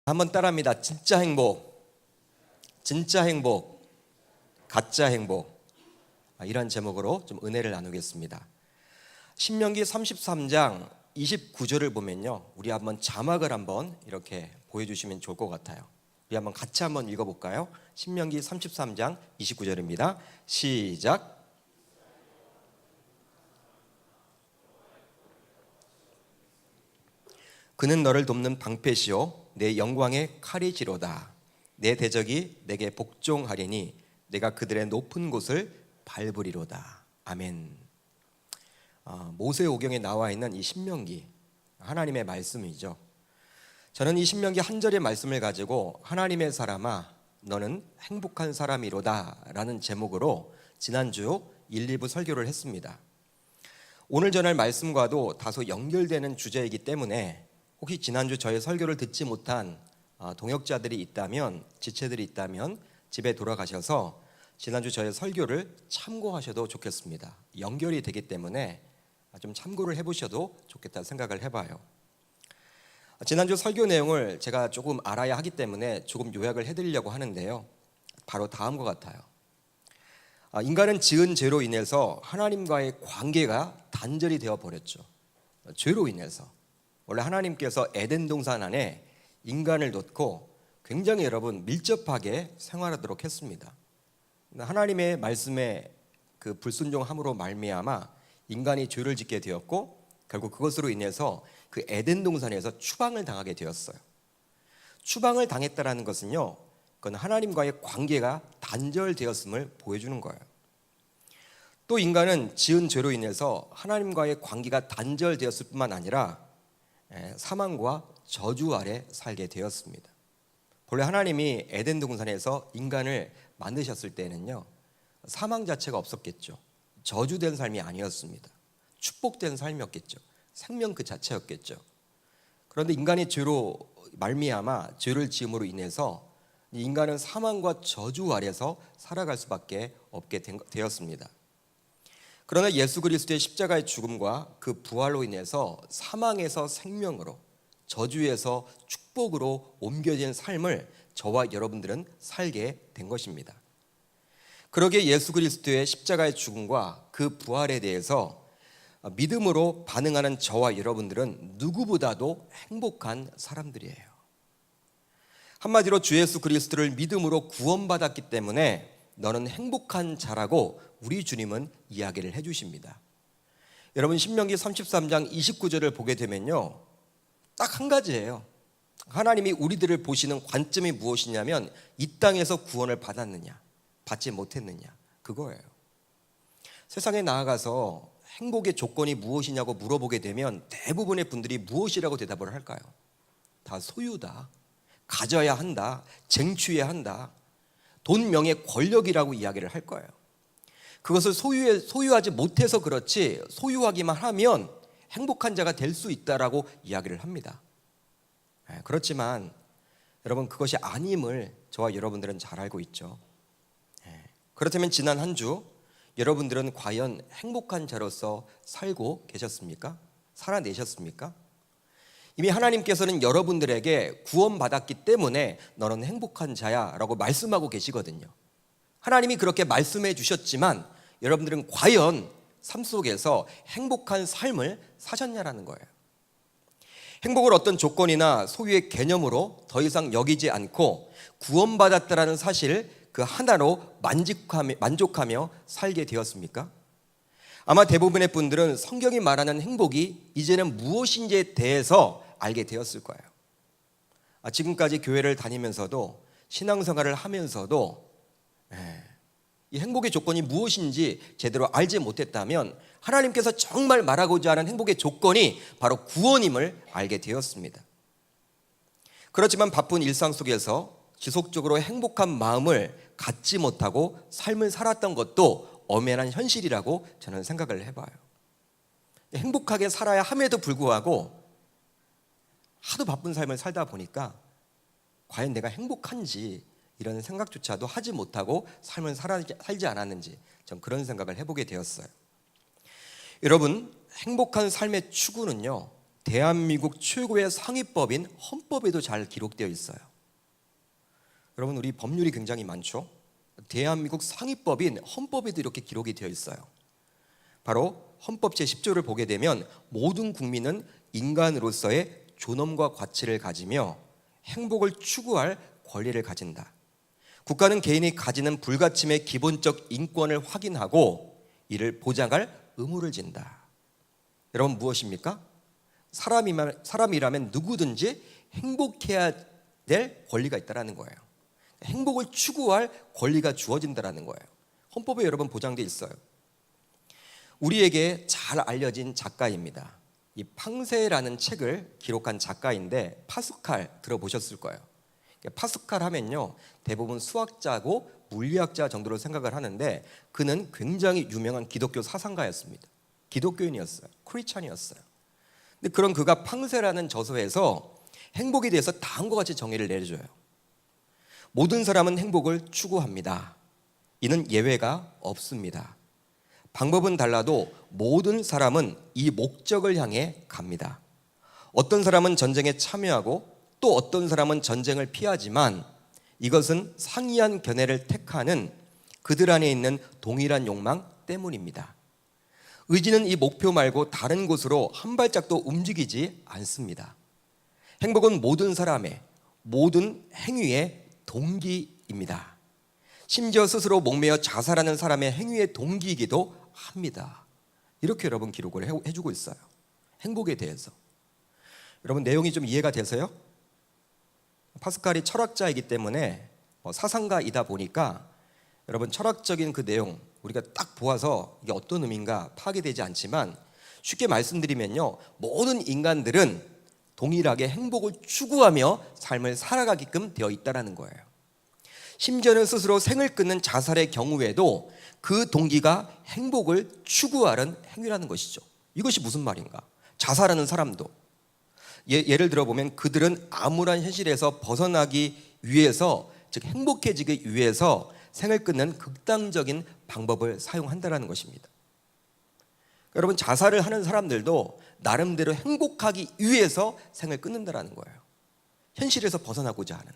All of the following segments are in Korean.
한번 따라합니다. 진짜 행복, 진짜 행복, 가짜 행복. 이런 제목으로 좀 은혜를 나누겠습니다. 신명기 33장 29절을 보면요, 우리 한번 자막을 한번 이렇게 보여주시면 좋을 것 같아요. 우리 한번 같이 한번 읽어볼까요? 신명기 33장 29절입니다. 시작. 그는 너를 돕는 방패시요 내 영광의 칼이지로다. 내 대적이 내게 복종하리니 내가 그들의 높은 곳을 밟으리로다. 아멘. 모세오경에 나와 있는 이 신명기, 하나님의 말씀이죠. 저는 이 신명기 한 절의 말씀을 가지고 하나님의 사람아 너는 행복한 사람이로다 라는 제목으로 지난주 1, 2부 설교를 했습니다. 오늘 전할 말씀과도 다소 연결되는 주제이기 때문에 혹시 지난주 저의 설교를 듣지 못한 동역자들이 있다면, 지체들이 있다면 집에 돌아가셔서 지난주 저의 설교를 참고하셔도 좋겠습니다. 연결이 되기 때문에 좀 참고를 해보셔도 좋겠다 생각을 해봐요. 지난주 설교 내용을 제가 조금 알아야 하기 때문에 조금 요약을 해드리려고 하는데요, 바로 다음과 같아요. 인간은 지은 죄로 인해서 하나님과의 관계가 단절이 되어 버렸죠. 죄로 인해서. 원래 하나님께서 에덴 동산 안에 인간을 놓고 굉장히 여러분 밀접하게 생활하도록 했습니다. 하나님의 말씀에 그 불순종함으로 말미암아 인간이 죄를 짓게 되었고, 결국 그것으로 인해서 그 에덴 동산에서 추방을 당하게 되었어요. 추방을 당했다라는 것은요, 그건 하나님과의 관계가 단절되었음을 보여주는 거예요. 또 인간은 지은 죄로 인해서 하나님과의 관계가 단절되었을 뿐만 아니라 사망과 저주 아래 살게 되었습니다. 본래 하나님이 에덴 동산에서 인간을 만드셨을 때는요, 사망 자체가 없었겠죠. 저주된 삶이 아니었습니다. 축복된 삶이었겠죠. 생명 그 자체였겠죠. 그런데 인간의 죄로 말미암아 죄를 지음으로 인해서 인간은 사망과 저주 아래서 살아갈 수밖에 없게 되었습니다. 그러나 예수 그리스도의 십자가의 죽음과 그 부활로 인해서 사망에서 생명으로, 저주에서 축복으로 옮겨진 삶을 저와 여러분들은 살게 된 것입니다. 그러기에 예수 그리스도의 십자가의 죽음과 그 부활에 대해서 믿음으로 반응하는 저와 여러분들은 누구보다도 행복한 사람들이에요. 한마디로 주 예수 그리스도를 믿음으로 구원받았기 때문에 너는 행복한 자라고 우리 주님은 이야기를 해주십니다. 여러분 신명기 33장 29절을 보게 되면요, 딱 한 가지예요. 하나님이 우리들을 보시는 관점이 무엇이냐면 이 땅에서 구원을 받았느냐 받지 못했느냐, 그거예요. 세상에 나아가서 행복의 조건이 무엇이냐고 물어보게 되면 대부분의 분들이 무엇이라고 대답을 할까요? 다 소유다, 가져야 한다, 쟁취해야 한다, 돈, 명예, 권력이라고 이야기를 할 거예요. 그것을 소유하지 못해서 그렇지 소유하기만 하면 행복한 자가 될 수 있다라고 이야기를 합니다. 그렇지만 여러분 그것이 아님을 저와 여러분들은 잘 알고 있죠. 그렇다면 지난 한 주 여러분들은 과연 행복한 자로서 살고 계셨습니까? 살아내셨습니까? 이미 하나님께서는 여러분들에게 구원받았기 때문에 너는 행복한 자야 라고 말씀하고 계시거든요. 하나님이 그렇게 말씀해 주셨지만 여러분들은 과연 삶 속에서 행복한 삶을 사셨냐라는 거예요. 행복을 어떤 조건이나 소유의 개념으로 더 이상 여기지 않고 구원받았다라는 사실 그 하나로 만족하며 살게 되었습니까? 아마 대부분의 분들은 성경이 말하는 행복이 이제는 무엇인지에 대해서 알게 되었을 거예요. 지금까지 교회를 다니면서도 신앙생활을 하면서도 이 행복의 조건이 무엇인지 제대로 알지 못했다면 하나님께서 정말 말하고자 하는 행복의 조건이 바로 구원임을 알게 되었습니다. 그렇지만 바쁜 일상 속에서 지속적으로 행복한 마음을 갖지 못하고 삶을 살았던 것도 엄연한 현실이라고 저는 생각을 해봐요. 행복하게 살아야 함에도 불구하고 하도 바쁜 삶을 살다 보니까 과연 내가 행복한지 이런 생각조차도 하지 못하고 삶을 살지 않았는지 전 그런 생각을 해보게 되었어요. 여러분 행복한 삶의 추구는요 대한민국 최고의 상위법인 헌법에도 잘 기록되어 있어요. 여러분, 우리 법률이 굉장히 많죠. 대한민국 상위법인 헌법에도 이렇게 기록이 되어 있어요. 바로 헌법 제10조를 보게 되면 모든 국민은 인간으로서의 존엄과 가치를 가지며 행복을 추구할 권리를 가진다. 국가는 개인이 가지는 불가침의 기본적 인권을 확인하고 이를 보장할 의무를 진다. 여러분, 무엇입니까? 사람이라면 누구든지 행복해야 될 권리가 있다는 거예요. 행복을 추구할 권리가 주어진다는 거예요. 헌법에 여러분 보장되어 있어요. 우리에게 잘 알려진 작가입니다. 이 팡세라는 책을 기록한 작가인데 파스칼 들어보셨을 거예요. 파스칼 하면요, 대부분 수학자고 물리학자 정도로 생각을 하는데 그는 굉장히 유명한 기독교 사상가였습니다. 기독교인이었어요. 크리스찬이었어요. 근데 그런 그가 팡세라는 저서에서 행복에 대해서 다음과 같이 정의를 내려줘요. 모든 사람은 행복을 추구합니다. 이는 예외가 없습니다. 방법은 달라도 모든 사람은 이 목적을 향해 갑니다. 어떤 사람은 전쟁에 참여하고 또 어떤 사람은 전쟁을 피하지만 이것은 상이한 견해를 택하는 그들 안에 있는 동일한 욕망 때문입니다. 의지는 이 목표 말고 다른 곳으로 한 발짝도 움직이지 않습니다. 행복은 모든 사람의 모든 행위의 동기입니다. 심지어 스스로 목매어 자살하는 사람의 행위의 동기이기도 합니다. 이렇게 여러분 기록을 해주고 있어요. 행복에 대해서. 여러분, 내용이 좀 이해가 되세요? 파스칼이 철학자이기 때문에 사상가이다 보니까 여러분, 철학적인 그 내용 우리가 딱 보아서 이게 어떤 의미인가 파악이 되지 않지만 쉽게 말씀드리면요, 모든 인간들은 동일하게 행복을 추구하며 삶을 살아가게끔 되어 있다는 거예요. 심지어는 스스로 생을 끊는 자살의 경우에도 그 동기가 행복을 추구하는 행위라는 것이죠. 이것이 무슨 말인가? 자살하는 사람도 예를 들어보면 그들은 암울한 현실에서 벗어나기 위해서, 즉 행복해지기 위해서 생을 끊는 극단적인 방법을 사용한다는 것입니다. 여러분, 자살을 하는 사람들도 나름대로 행복하기 위해서 생을 끊는다는 거예요. 현실에서 벗어나고자 하는.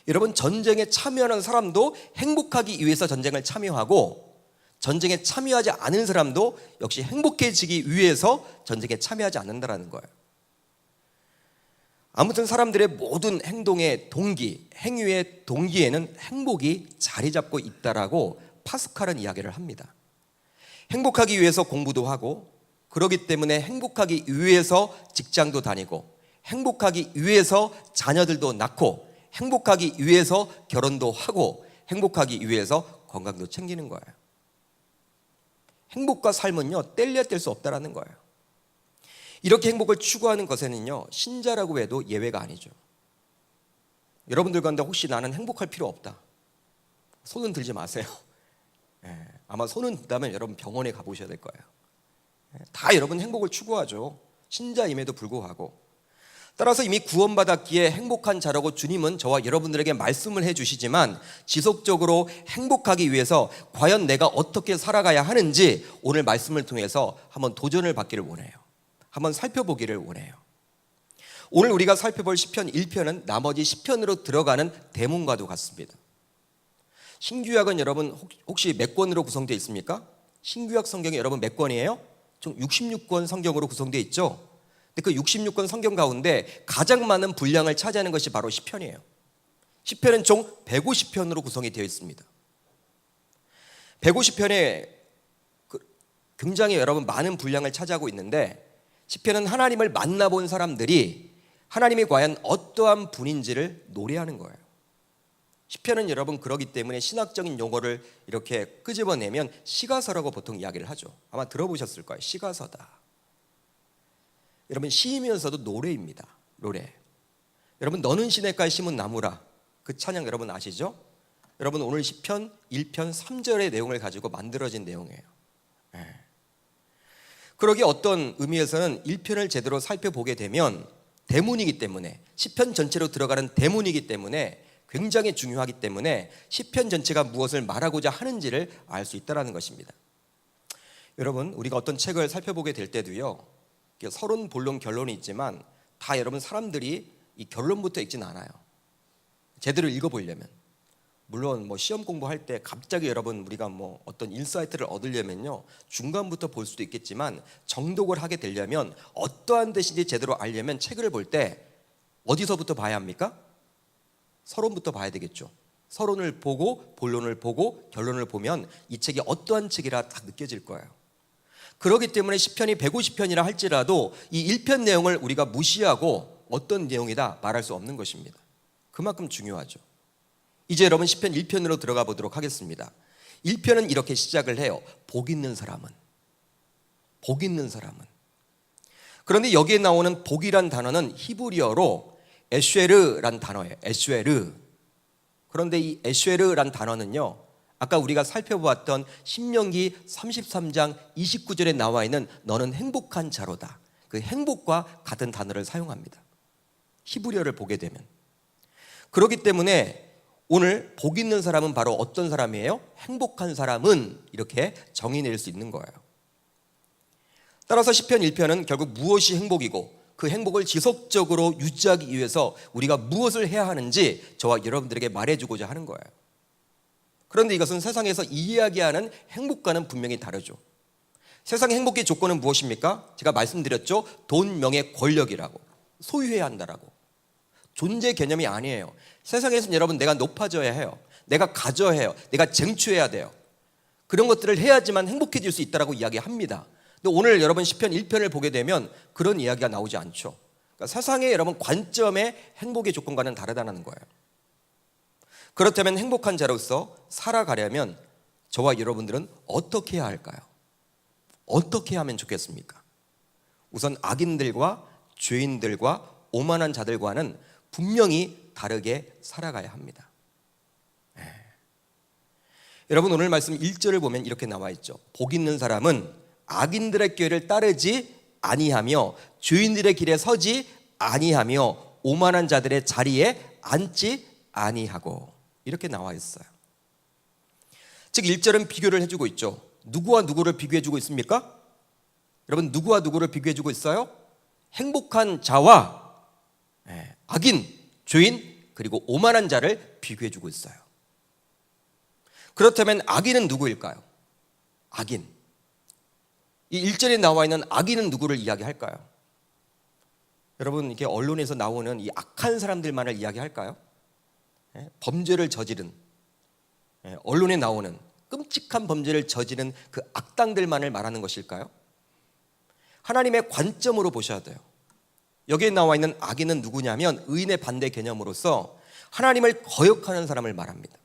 여러분, 전쟁에 참여하는 사람도 행복하기 위해서 전쟁을 참여하고 전쟁에 참여하지 않은 사람도 역시 행복해지기 위해서 전쟁에 참여하지 않는다는 거예요. 아무튼 사람들의 모든 행동의 동기, 행위의 동기에는 행복이 자리 잡고 있다라고 파스칼은 이야기를 합니다. 행복하기 위해서 공부도 하고, 그러기 때문에 행복하기 위해서 직장도 다니고, 행복하기 위해서 자녀들도 낳고, 행복하기 위해서 결혼도 하고, 행복하기 위해서 건강도 챙기는 거예요. 행복과 삶은요, 뗄래야 뗄 수 없다라는 거예요. 이렇게 행복을 추구하는 것에는요, 신자라고 해도 예외가 아니죠. 여러분들 가운데 혹시 나는 행복할 필요 없다, 손은 들지 마세요. 아마 손은 든다면 여러분 병원에 가보셔야 될 거예요. 다 여러분 행복을 추구하죠. 신자임에도 불구하고. 따라서 이미 구원받았기에 행복한 자라고 주님은 저와 여러분들에게 말씀을 해주시지만 지속적으로 행복하기 위해서 과연 내가 어떻게 살아가야 하는지 오늘 말씀을 통해서 한번 도전을 받기를 원해요. 한번 살펴보기를 원해요. 오늘 우리가 살펴볼 시편 1편은 나머지 시편으로 들어가는 대문과도 같습니다. 신구약은 여러분 혹시 몇 권으로 구성되어 있습니까? 신구약 성경이 여러분 몇 권이에요? 총 66권 성경으로 구성되어 있죠. 근데 그 66권 성경 가운데 가장 많은 분량을 차지하는 것이 바로 시편이에요. 시편은 총 150편으로 구성이 되어 있습니다. 150편에 굉장히 여러분 많은 분량을 차지하고 있는데, 시편은 하나님을 만나본 사람들이 하나님이 과연 어떠한 분인지를 노래하는 거예요. 시편은 여러분 그러기 때문에 신학적인 용어를 이렇게 끄집어내면 시가서라고 보통 이야기를 하죠. 아마 들어보셨을 거예요. 시가서다. 여러분, 시이면서도 노래입니다. 노래. 여러분, 너는 시냇가에 심은 나무라, 그 찬양 여러분 아시죠? 여러분, 오늘 시편 1편 3절의 내용을 가지고 만들어진 내용이에요. 그러기에 어떤 의미에서는 1편을 제대로 살펴보게 되면 대문이기 때문에, 시편 전체로 들어가는 대문이기 때문에 굉장히 중요하기 때문에 시편 전체가 무엇을 말하고자 하는지를 알 수 있다는 것입니다. 여러분, 우리가 어떤 책을 살펴보게 될 때도요, 서론, 본론, 결론이 있지만 다 여러분 사람들이 이 결론부터 읽진 않아요. 제대로 읽어보려면. 물론 뭐 시험 공부할 때 갑자기 여러분 우리가 뭐 어떤 인사이트를 얻으려면요 중간부터 볼 수도 있겠지만 정독을 하게 되려면 어떠한 뜻인지 제대로 알려면 책을 볼 때 어디서부터 봐야 합니까? 서론부터 봐야 되겠죠. 서론을 보고 본론을 보고 결론을 보면 이 책이 어떠한 책이라 딱 느껴질 거예요. 그렇기 때문에 시편이 150편이라 할지라도 이 1편 내용을 우리가 무시하고 어떤 내용이다 말할 수 없는 것입니다. 그만큼 중요하죠. 이제 여러분 시편 1편으로 들어가 보도록 하겠습니다. 1편은 이렇게 시작을 해요. 복 있는 사람은. 복 있는 사람은. 그런데 여기에 나오는 복이란 단어는 히브리어로 에쉐르란 단어예요. 에쉐르. 그런데 이 에쉐르란 단어는요 아까 우리가 살펴보았던 신명기 33장 29절에 나와 있는 너는 행복한 자로다. 그 행복과 같은 단어를 사용합니다. 히브리어를 보게 되면. 그렇기 때문에 오늘 복 있는 사람은 바로 어떤 사람이에요? 행복한 사람은 이렇게 정의 낼 수 있는 거예요. 따라서 시편 1편은 결국 무엇이 행복이고 그 행복을 지속적으로 유지하기 위해서 우리가 무엇을 해야 하는지 저와 여러분들에게 말해주고자 하는 거예요. 그런데 이것은 세상에서 이야기하는 행복과는 분명히 다르죠. 세상의 행복의 조건은 무엇입니까? 제가 말씀드렸죠. 돈, 명예, 권력이라고. 소유해야 한다라고. 존재 개념이 아니에요. 세상에서는 여러분 내가 높아져야 해요. 내가 가져야 해요. 내가 쟁취해야 돼요. 그런 것들을 해야지만 행복해질 수 있다라고 이야기합니다. 근데 오늘 여러분 시편 1편을 보게 되면 그런 이야기가 나오지 않죠. 그러니까 세상의 여러분 관점의 행복의 조건과는 다르다는 거예요. 그렇다면 행복한 자로서 살아가려면 저와 여러분들은 어떻게 해야 할까요? 어떻게 하면 좋겠습니까? 우선 악인들과 죄인들과 오만한 자들과는 분명히 다르게 살아가야 합니다. 여러분 오늘 말씀 1절을 보면 이렇게 나와 있죠. 복 있는 사람은 악인들의 꾀를 따르지 아니하며 죄인들의 길에 서지 아니하며 오만한 자들의 자리에 앉지 아니하고 이렇게 나와 있어요. 즉 1절은 비교를 해주고 있죠. 누구와 누구를 비교해주고 있습니까? 여러분 누구와 누구를 비교해주고 있어요? 행복한 자와 악인, 죄인 그리고 오만한 자를 비교해주고 있어요. 그렇다면 악인은 누구일까요? 악인. 이 1절에 나와 있는 악인은 누구를 이야기할까요? 여러분 이렇게 언론에서 나오는 이 악한 사람들만을 이야기할까요? 범죄를 저지른 언론에 나오는 끔찍한 범죄를 저지른 그 악당들만을 말하는 것일까요? 하나님의 관점으로 보셔야 돼요. 여기에 나와 있는 악인은 누구냐면 의인의 반대 개념으로서 하나님을 거역하는 사람을 말합니다.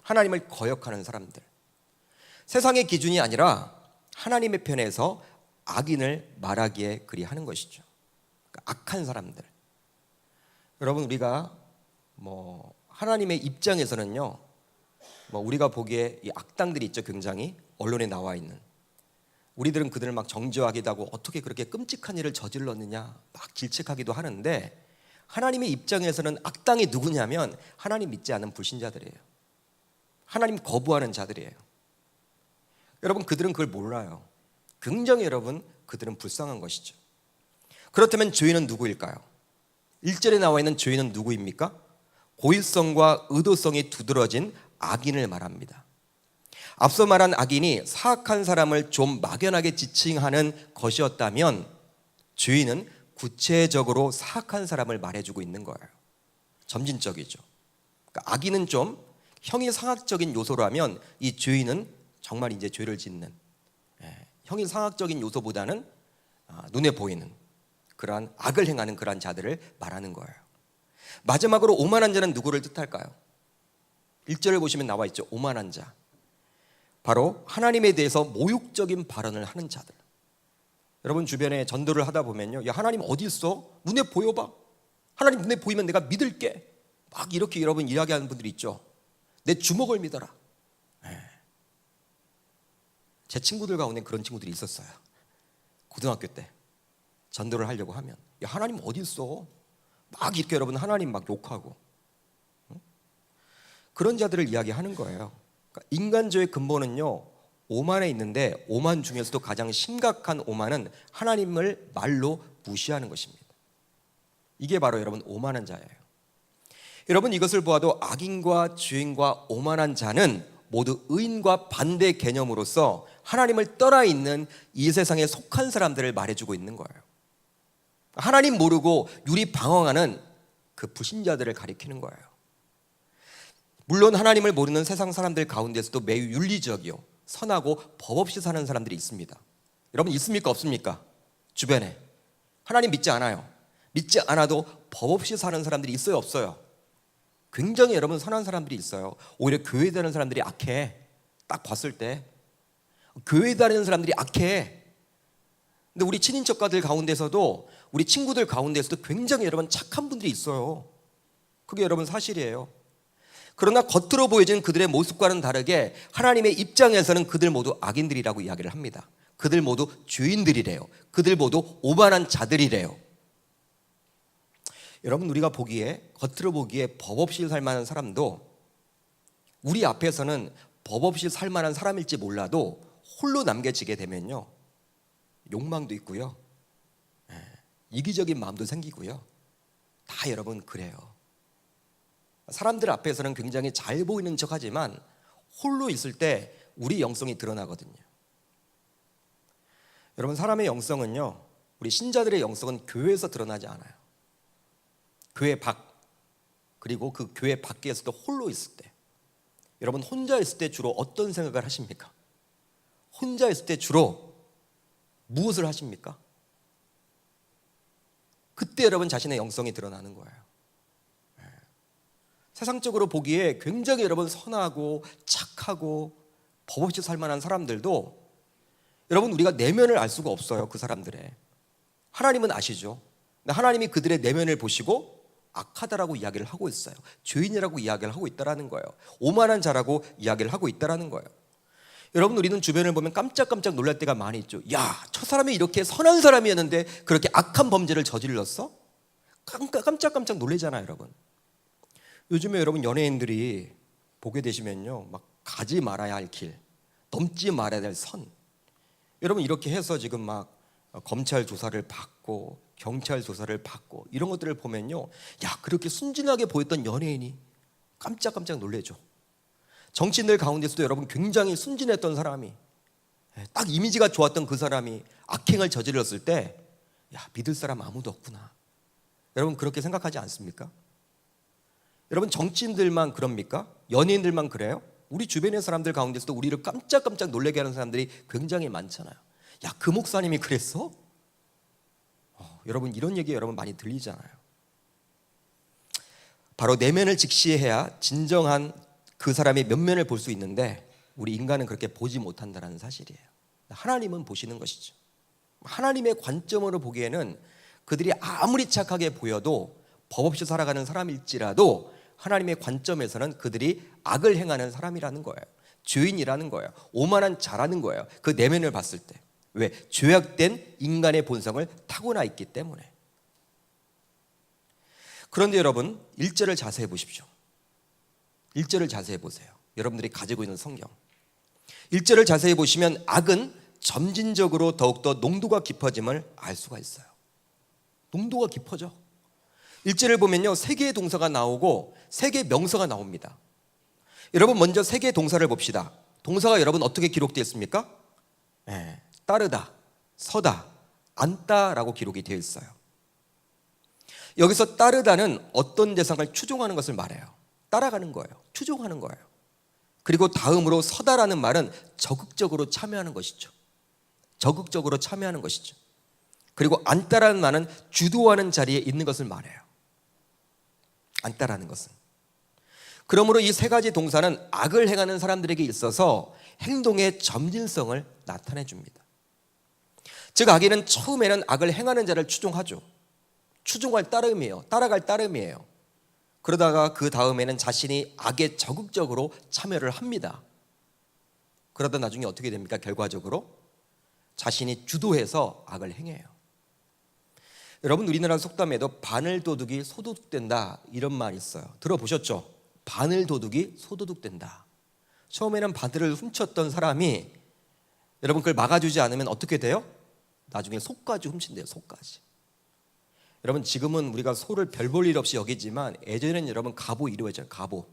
하나님을 거역하는 사람들. 세상의 기준이 아니라 하나님의 편에서 악인을 말하기에 그리하는 것이죠. 그러니까 악한 사람들. 여러분 우리가 하나님의 입장에서는요, 우리가 보기에 이 악당들이 있죠. 굉장히 언론에 나와 있는. 우리들은 그들을 막 정죄하기도 하고 어떻게 그렇게 끔찍한 일을 저질렀느냐 막 질책하기도 하는데 하나님의 입장에서는 악당이 누구냐면 하나님 믿지 않는 불신자들이에요. 하나님 거부하는 자들이에요. 여러분 그들은 그걸 몰라요. 굉장히 여러분 그들은 불쌍한 것이죠. 그렇다면 죄인은 누구일까요? 1절에 나와 있는 죄인은 누구입니까? 고의성과 의도성이 두드러진 악인을 말합니다. 앞서 말한 악인이 사악한 사람을 좀 막연하게 지칭하는 것이었다면 죄인은 구체적으로 사악한 사람을 말해주고 있는 거예요. 점진적이죠. 그러니까 악인은 좀 형이상학적인 요소라면 이 죄인은 정말 이제 죄를 짓는 형이상학적인 요소보다는 눈에 보이는 그러한 악을 행하는 그러한 자들을 말하는 거예요. 마지막으로 오만한 자는 누구를 뜻할까요? 1절을 보시면 나와 있죠. 오만한 자. 바로 하나님에 대해서 모욕적인 발언을 하는 자들. 여러분 주변에 전도를 하다 보면요, 야 하나님 어디 있어? 눈에 보여봐. 하나님 눈에 보이면 내가 믿을게. 막 이렇게 여러분 이야기하는 분들이 있죠. 내 주먹을 믿어라. 제 친구들 가운데 그런 친구들이 있었어요. 고등학교 때 전도를 하려고 하면 야 하나님 어디 있어? 막 이렇게 여러분 하나님 막 욕하고 그런 자들을 이야기하는 거예요. 그러니까 인간조의 근본은요 오만에 있는데 오만 중에서도 가장 심각한 오만은 하나님을 말로 무시하는 것입니다. 이게 바로 여러분 오만한 자예요. 여러분 이것을 보아도 악인과 죄인과 오만한 자는 모두 의인과 반대 개념으로서 하나님을 떠나 있는 이 세상에 속한 사람들을 말해주고 있는 거예요. 하나님 모르고 유리방황하는 그 불신자들을 가리키는 거예요. 물론 하나님을 모르는 세상 사람들 가운데서도 매우 윤리적이요 선하고 법 없이 사는 사람들이 있습니다. 여러분 있습니까 없습니까? 주변에 하나님 믿지 않아요. 믿지 않아도 법 없이 사는 사람들이 있어요 없어요? 굉장히 여러분 선한 사람들이 있어요. 오히려 교회 다니는 사람들이 악해. 딱 봤을 때 교회 다니는 사람들이 악해. 근데 우리 친인척가들 가운데서도 우리 친구들 가운데서도 굉장히 여러분 착한 분들이 있어요. 그게 여러분 사실이에요. 그러나 겉으로 보여지는 그들의 모습과는 다르게 하나님의 입장에서는 그들 모두 악인들이라고 이야기를 합니다. 그들 모두 죄인들이래요. 그들 모두 오만한 자들이래요. 여러분 우리가 보기에 겉으로 보기에 법 없이 살 만한 사람도 우리 앞에서는 법 없이 살 만한 사람일지 몰라도 홀로 남겨지게 되면요 욕망도 있고요 이기적인 마음도 생기고요 다 여러분 그래요. 사람들 앞에서는 굉장히 잘 보이는 척하지만 홀로 있을 때 우리 영성이 드러나거든요. 여러분 사람의 영성은요 우리 신자들의 영성은 교회에서 드러나지 않아요. 교회 밖 그리고 그 교회 밖에서도 홀로 있을 때 여러분 혼자 있을 때 주로 어떤 생각을 하십니까? 혼자 있을 때 주로 무엇을 하십니까? 그때 여러분 자신의 영성이 드러나는 거예요. 세상적으로 보기에 굉장히 여러분 선하고 착하고 법 없이 살 만한 사람들도 여러분 우리가 내면을 알 수가 없어요. 그 사람들의 하나님은 아시죠? 하나님이 그들의 내면을 보시고 악하다라고 이야기를 하고 있어요. 죄인이라고 이야기를 하고 있다라는 거예요. 오만한 자라고 이야기를 하고 있다라는 거예요. 여러분 우리는 주변을 보면 깜짝깜짝 놀랄 때가 많이 있죠. 야, 저 사람이 이렇게 선한 사람이었는데 그렇게 악한 범죄를 저질렀어? 깜짝깜짝 놀라잖아요 여러분. 요즘에 여러분 연예인들이 보게 되시면요 막 가지 말아야 할 길, 넘지 말아야 될 선, 여러분 이렇게 해서 지금 막 검찰 조사를 받고 경찰 조사를 받고 이런 것들을 보면요 야 그렇게 순진하게 보였던 연예인이 깜짝깜짝 놀래죠. 정치인들 가운데서도 여러분 굉장히 순진했던 사람이 딱 이미지가 좋았던 그 사람이 악행을 저질렀을 때 야 믿을 사람 아무도 없구나. 여러분 그렇게 생각하지 않습니까? 여러분 정치인들만 그럽니까? 연예인들만 그래요? 우리 주변의 사람들 가운데서도 우리를 깜짝깜짝 놀라게 하는 사람들이 굉장히 많잖아요. 야 그 목사님이 그랬어? 여러분 이런 얘기 여러분 많이 들리잖아요. 바로 내면을 직시해야 진정한 그 사람의 면면을 볼 수 있는데 우리 인간은 그렇게 보지 못한다는 사실이에요. 하나님은 보시는 것이죠. 하나님의 관점으로 보기에는 그들이 아무리 착하게 보여도 법 없이 살아가는 사람일지라도 하나님의 관점에서는 그들이 악을 행하는 사람이라는 거예요. 죄인이라는 거예요. 오만한 자라는 거예요. 그 내면을 봤을 때. 왜? 죄악된 인간의 본성을 타고나 있기 때문에. 그런데 여러분 1절을 자세히 보십시오. 1절을 자세히 보세요. 여러분들이 가지고 있는 성경 1절을 자세히 보시면 악은 점진적으로 더욱더 농도가 깊어짐을 알 수가 있어요. 농도가 깊어져. 1절을 보면요 3개의 동사가 나오고 3개의 명사가 나옵니다. 여러분 먼저 3개의 동사를 봅시다. 동사가 여러분 어떻게 기록되어 있습니까? 따르다, 서다, 앉다라고 기록이 되어 있어요. 여기서 따르다는 어떤 대상을 추종하는 것을 말해요. 따라가는 거예요. 추종하는 거예요. 그리고 다음으로 서다라는 말은 적극적으로 참여하는 것이죠. 적극적으로 참여하는 것이죠. 그리고 앉다라는 말은 주도하는 자리에 있는 것을 말해요. 앉다라는 것은. 그러므로 이 3가지 동사는 악을 행하는 사람들에게 있어서 행동의 점진성을 나타내 줍니다. 즉 악인은 처음에는 악을 행하는 자를 추종하죠. 추종할 따름이에요. 따라갈 따름이에요. 그러다가 그 다음에는 자신이 악에 적극적으로 참여를 합니다. 그러다 나중에 어떻게 됩니까? 결과적으로 자신이 주도해서 악을 행해요. 여러분 우리나라 속담에도 바늘도둑이 소도둑된다 이런 말이 있어요. 들어보셨죠? 바늘도둑이 소도둑된다. 처음에는 바늘을 훔쳤던 사람이 여러분 그걸 막아주지 않으면 어떻게 돼요? 나중에 소까지 훔친대요. 소까지. 여러분 지금은 우리가 소를 별 볼 일 없이 여기지만 예전에는 여러분 갑오 이루어져요. 갑오.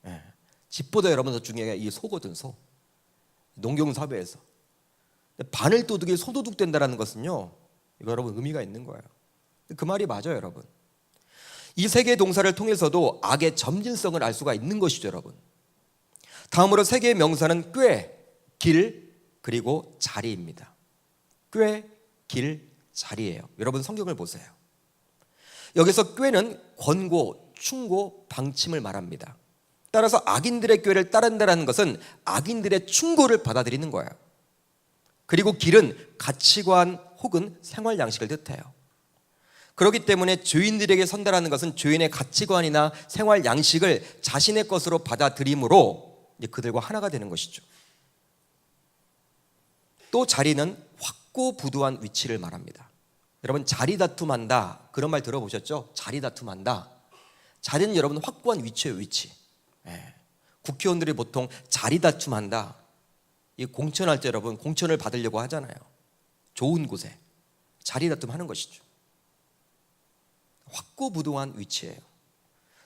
예. 집보다 여러분 더 중요한 게 이 소거든. 소. 농경사회에서 바늘도둑이 소도둑 된다는 것은요, 이거 여러분 의미가 있는 거예요. 그 말이 맞아요. 여러분 이 세 개의 동사를 통해서도 악의 점진성을 알 수가 있는 것이죠. 여러분 다음으로 세 개의 명사는 꾀, 길, 그리고 자리입니다. 꾀, 길, 자리예요. 여러분 성경을 보세요. 여기서 꾀는 권고, 충고, 방침을 말합니다. 따라서 악인들의 꾀를 따른다는 것은 악인들의 충고를 받아들이는 거예요. 그리고 길은 가치관 혹은 생활 양식을 뜻해요. 그렇기 때문에 죄인들에게 선다라는 것은 죄인의 가치관이나 생활 양식을 자신의 것으로 받아들임으로 이제 그들과 하나가 되는 것이죠. 또 자리는 확고부두한 위치를 말합니다. 여러분 자리 다툼한다 그런 말 들어보셨죠? 자리 다툼한다. 자리는 여러분 확고한 위치예요. 위치. 국회의원들이 보통 자리 다툼한다. 이 공천할 때 여러분 공천을 받으려고 하잖아요. 좋은 곳에 자리 다툼하는 것이죠. 확고부동한 위치예요.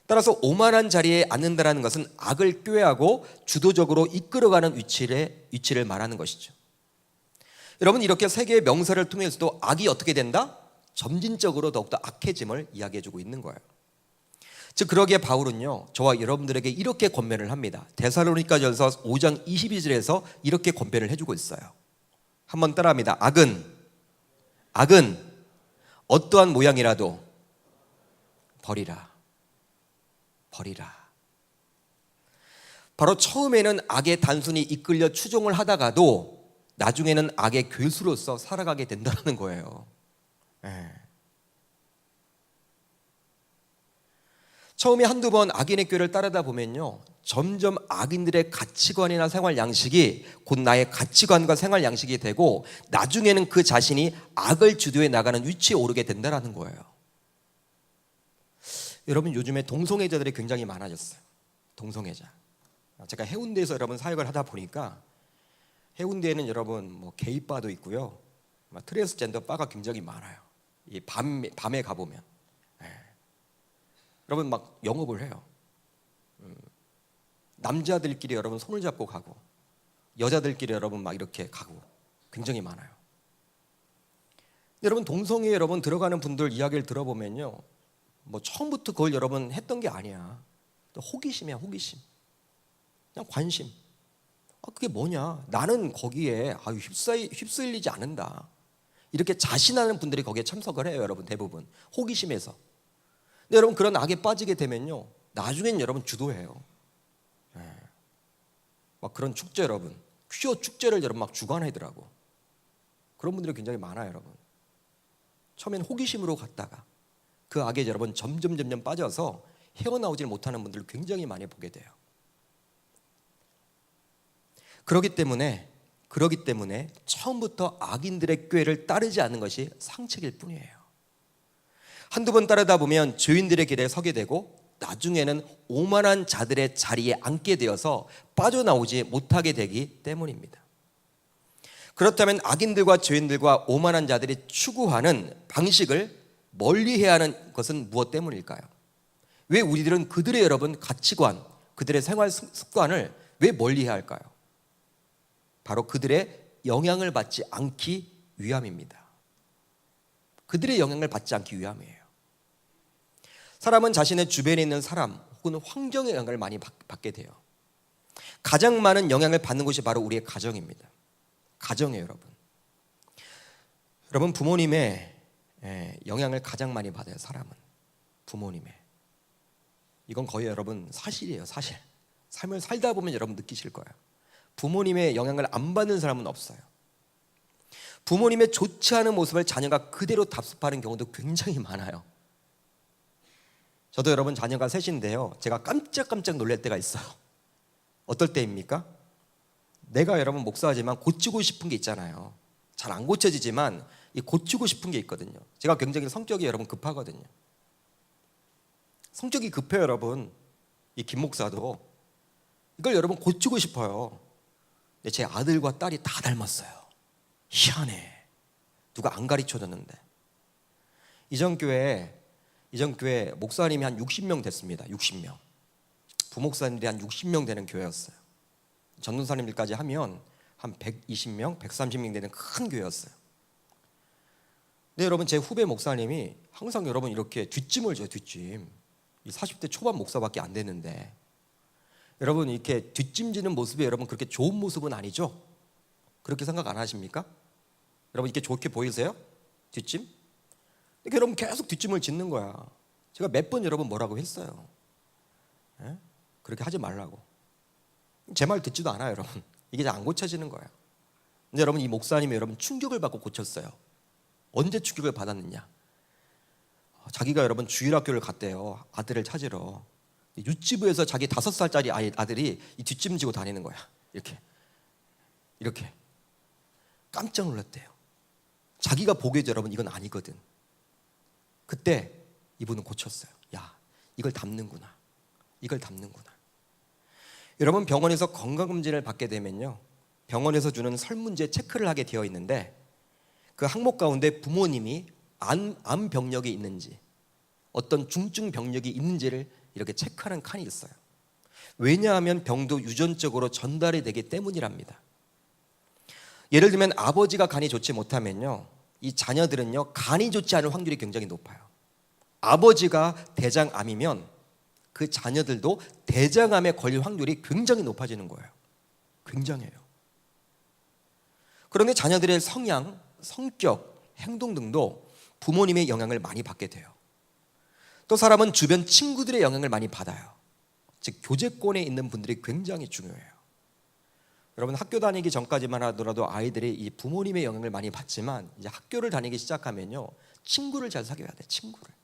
따라서 오만한 자리에 앉는다는 것은 악을 꾀하고 주도적으로 이끌어가는 위치를 말하는 것이죠. 여러분 이렇게 세 개의 명사를 통해서도 악이 어떻게 된다? 점진적으로 더욱더 악해짐을 이야기해주고 있는 거예요. 즉 그러기에 바울은요 저와 여러분들에게 이렇게 권면을 합니다. 데살로니가전서 5장 22절에서 이렇게 권면을 해주고 있어요. 한번 따라합니다. 악은 어떠한 모양이라도 버리라. 바로 처음에는 악에 단순히 이끌려 추종을 하다가도 나중에는 악의 괴수로서 살아가게 된다는 거예요. 처음에 한두 번 악인의 꾀를 따르다 보면요 점점 악인들의 가치관이나 생활 양식이 곧 나의 가치관과 생활 양식이 되고 나중에는 그 자신이 악을 주도해 나가는 위치에 오르게 된다는 거예요. 여러분 요즘에 동성애자들이 굉장히 많아졌어요. 동성애자. 제가 해운대에서 여러분 사역을 하다 보니까 해운대에는 여러분 뭐 게이바도 있고요 트랜스젠더 바가 굉장히 많아요. 이 밤에 가보면 여러분 막 영업을 해요. 남자들끼리 여러분 손을 잡고 가고 여자들끼리 여러분 막 이렇게 가고 굉장히 많아요. 여러분 동성애 여러분 들어가는 분들 이야기를 들어보면요 뭐 처음부터 그걸 여러분 했던 게 아니야. 호기심이야. 호기심. 그냥 관심. 그게 뭐냐? 나는 거기에 휩쓸리지 않는다. 이렇게 자신하는 분들이 거기에 참석을 해요. 여러분 대부분 호기심에서. 근데 여러분 그런 악에 빠지게 되면요 나중엔 여러분 주도해요. 막 그런 축제 여러분 퀴어 축제를 여러분 막 주관하더라고. 그런 분들이 굉장히 많아요. 여러분 처음엔 호기심으로 갔다가 그 악에 여러분 점점 빠져서 헤어나오질 못하는 분들을 굉장히 많이 보게 돼요. 그렇기 때문에 처음부터 악인들의 꾀를 따르지 않는 것이 상책일 뿐이에요. 한두 번 따르다 보면 죄인들의 길에 서게 되고 나중에는 오만한 자들의 자리에 앉게 되어서 빠져나오지 못하게 되기 때문입니다. 그렇다면 악인들과 죄인들과 오만한 자들이 추구하는 방식을 멀리해야 하는 것은 무엇 때문일까요? 왜 우리들은 그들의 여러분 가치관, 그들의 생활 습관을 왜 멀리해야 할까요? 바로 그들의 영향을 받지 않기 위함입니다. 그들의 영향을 받지 않기 위함이에요. 사람은 자신의 주변에 있는 사람 혹은 환경의 영향을 많이 받게 돼요. 가장 많은 영향을 받는 곳이 바로 우리의 가정입니다. 가정이에요. 여러분 부모님의 영향을 가장 많이 받아요. 사람은 부모님의. 이건 거의 여러분 사실이에요. 사실. 삶을 살다 보면 여러분 느끼실 거예요. 부모님의 영향을 안 받는 사람은 없어요. 부모님의 좋지 않은 모습을 자녀가 그대로 답습하는 경우도 굉장히 많아요. 저도 여러분 자녀가 셋인데요 제가 깜짝깜짝 놀랄 때가 있어요. 어떨 때입니까? 내가 여러분 목사지만 고치고 싶은 게 있잖아요. 잘 안 고쳐지지만 이 고치고 싶은 게 있거든요. 제가 굉장히 성격이 여러분 급하거든요. 성격이 급해요. 여러분 이 김 목사도 이걸 여러분 고치고 싶어요. 근데 제 아들과 딸이 다 닮았어요. 희한해. 누가 안 가르쳐줬는데. 이전 교회에 목사님이 한 60명 됐습니다. 60명. 부목사님들이 한 60명 되는 교회였어요. 전도사님들까지 하면 한 120명, 130명 되는 큰 교회였어요. 근데 여러분, 제 후배 목사님이 항상 여러분 이렇게 뒷짐을 져요. 뒷짐. 이 40대 초반 목사밖에 안 되는데, 여러분 이렇게 뒷짐지는 모습이 여러분 그렇게 좋은 모습은 아니죠? 그렇게 생각 안 하십니까? 여러분 이렇게 좋게 보이세요? 뒷짐? 근데 여러분 계속 뒷짐을 짓는 거야. 제가 몇 번 여러분 뭐라고 했어요. 예? 그렇게 하지 말라고. 제 말 듣지도 않아요, 여러분. 이게 안 고쳐지는 거예요. 근데 여러분, 이 목사님이 여러분 충격을 받고 고쳤어요. 언제 충격을 받았느냐? 자기가 여러분 주일학교를 갔대요. 아들을 찾으러. 유치부에서 자기 5살짜리 아들이 이 뒷짐 지고 다니는 거야. 이렇게 깜짝 놀랐대요. 자기가 보기에도 여러분 이건 아니거든. 그때 이분은 고쳤어요. 야, 이걸 담는구나. 여러분, 병원에서 건강검진을 받게 되면요, 병원에서 주는 설문지에 체크를 하게 되어 있는데, 그 항목 가운데 부모님이 암 병력이 있는지, 어떤 중증 병력이 있는지를 이렇게 체크하는 칸이 있어요. 왜냐하면 병도 유전적으로 전달이 되기 때문이랍니다. 예를 들면 아버지가 간이 좋지 못하면요, 이 자녀들은요 간이 좋지 않을 확률이 굉장히 높아요. 아버지가 대장암이면 그 자녀들도 대장암에 걸릴 확률이 굉장히 높아지는 거예요. 굉장해요. 그런데 자녀들의 성향, 성격, 행동 등도 부모님의 영향을 많이 받게 돼요. 또 사람은 주변 친구들의 영향을 많이 받아요. 즉 교제권에 있는 분들이 굉장히 중요해요. 여러분, 학교 다니기 전까지만 하더라도 아이들이 이 부모님의 영향을 많이 받지만, 이제 학교를 다니기 시작하면요 친구를 잘 사귀어야 돼. 친구를.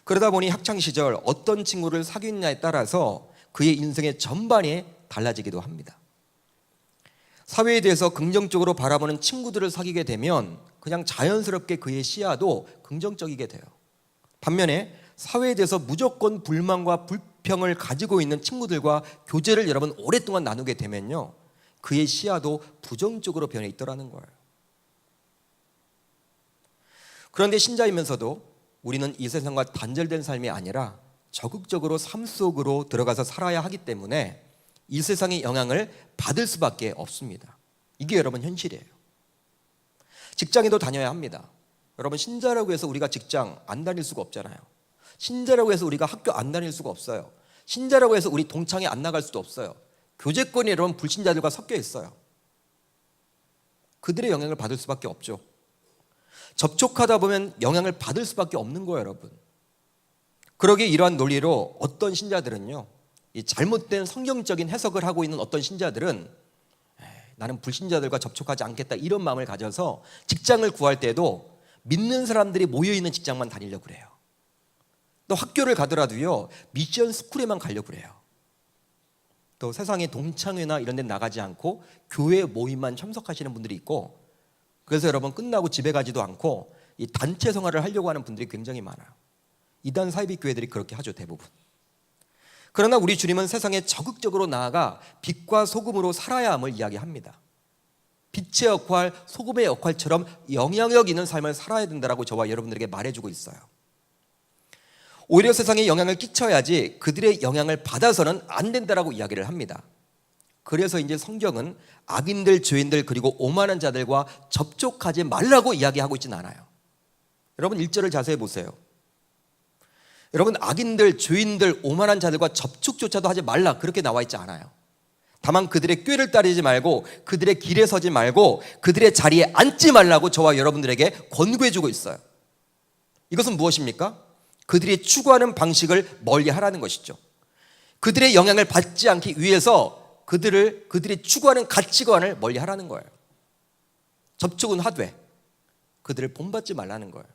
그러다 보니 학창시절 어떤 친구를 사귀느냐에 따라서 그의 인생의 전반이 달라지기도 합니다. 사회에 대해서 긍정적으로 바라보는 친구들을 사귀게 되면 그냥 자연스럽게 그의 시야도 긍정적이게 돼요. 반면에 사회에 대해서 무조건 불만과 불평을 가지고 있는 친구들과 교제를 여러분 오랫동안 나누게 되면요 그의 시야도 부정적으로 변해 있더라는 거예요. 그런데 신자이면서도 우리는 이 세상과 단절된 삶이 아니라 적극적으로 삶 속으로 들어가서 살아야 하기 때문에 이 세상의 영향을 받을 수밖에 없습니다. 이게 여러분 현실이에요. 직장에도 다녀야 합니다. 여러분, 신자라고 해서 우리가 직장 안 다닐 수가 없잖아요. 신자라고 해서 우리가 학교 안 다닐 수가 없어요. 신자라고 해서 우리 동창회 안 나갈 수도 없어요. 교제권이 여러분 불신자들과 섞여 있어요. 그들의 영향을 받을 수밖에 없죠. 접촉하다 보면 영향을 받을 수밖에 없는 거예요, 여러분. 그러기에 이러한 논리로 어떤 신자들은요, 이 잘못된 성경적인 해석을 하고 있는 어떤 신자들은 나는 불신자들과 접촉하지 않겠다 이런 마음을 가져서 직장을 구할 때도 믿는 사람들이 모여있는 직장만 다니려고 그래요. 또 학교를 가더라도요 미션 스쿨에만 가려고 그래요. 또 세상의 동창회나 이런 데 나가지 않고 교회 모임만 참석하시는 분들이 있고, 그래서 여러분 끝나고 집에 가지도 않고 이 단체 생활을 하려고 하는 분들이 굉장히 많아요. 이단 사이비 교회들이 그렇게 하죠, 대부분. 그러나 우리 주님은 세상에 적극적으로 나아가 빛과 소금으로 살아야 함을 이야기합니다. 빛의 역할, 소금의 역할처럼 영향력 있는 삶을 살아야 된다고 저와 여러분들에게 말해주고 있어요. 오히려 세상에 영향을 끼쳐야지 그들의 영향을 받아서는 안 된다라고 이야기를 합니다. 그래서 이제 성경은 악인들, 죄인들, 그리고 오만한 자들과 접촉하지 말라고 이야기하고 있지는 않아요. 여러분 1절을 자세히 보세요. 여러분, 악인들, 죄인들, 오만한 자들과 접촉조차도 하지 말라 그렇게 나와 있지 않아요. 다만 그들의 꾀를 따르지 말고 그들의 길에 서지 말고 그들의 자리에 앉지 말라고 저와 여러분들에게 권고해주고 있어요. 이것은 무엇입니까? 그들이 추구하는 방식을 멀리하라는 것이죠. 그들의 영향을 받지 않기 위해서 그들이 추구하는 가치관을 멀리하라는 거예요. 접촉은 하되 그들을 본받지 말라는 거예요.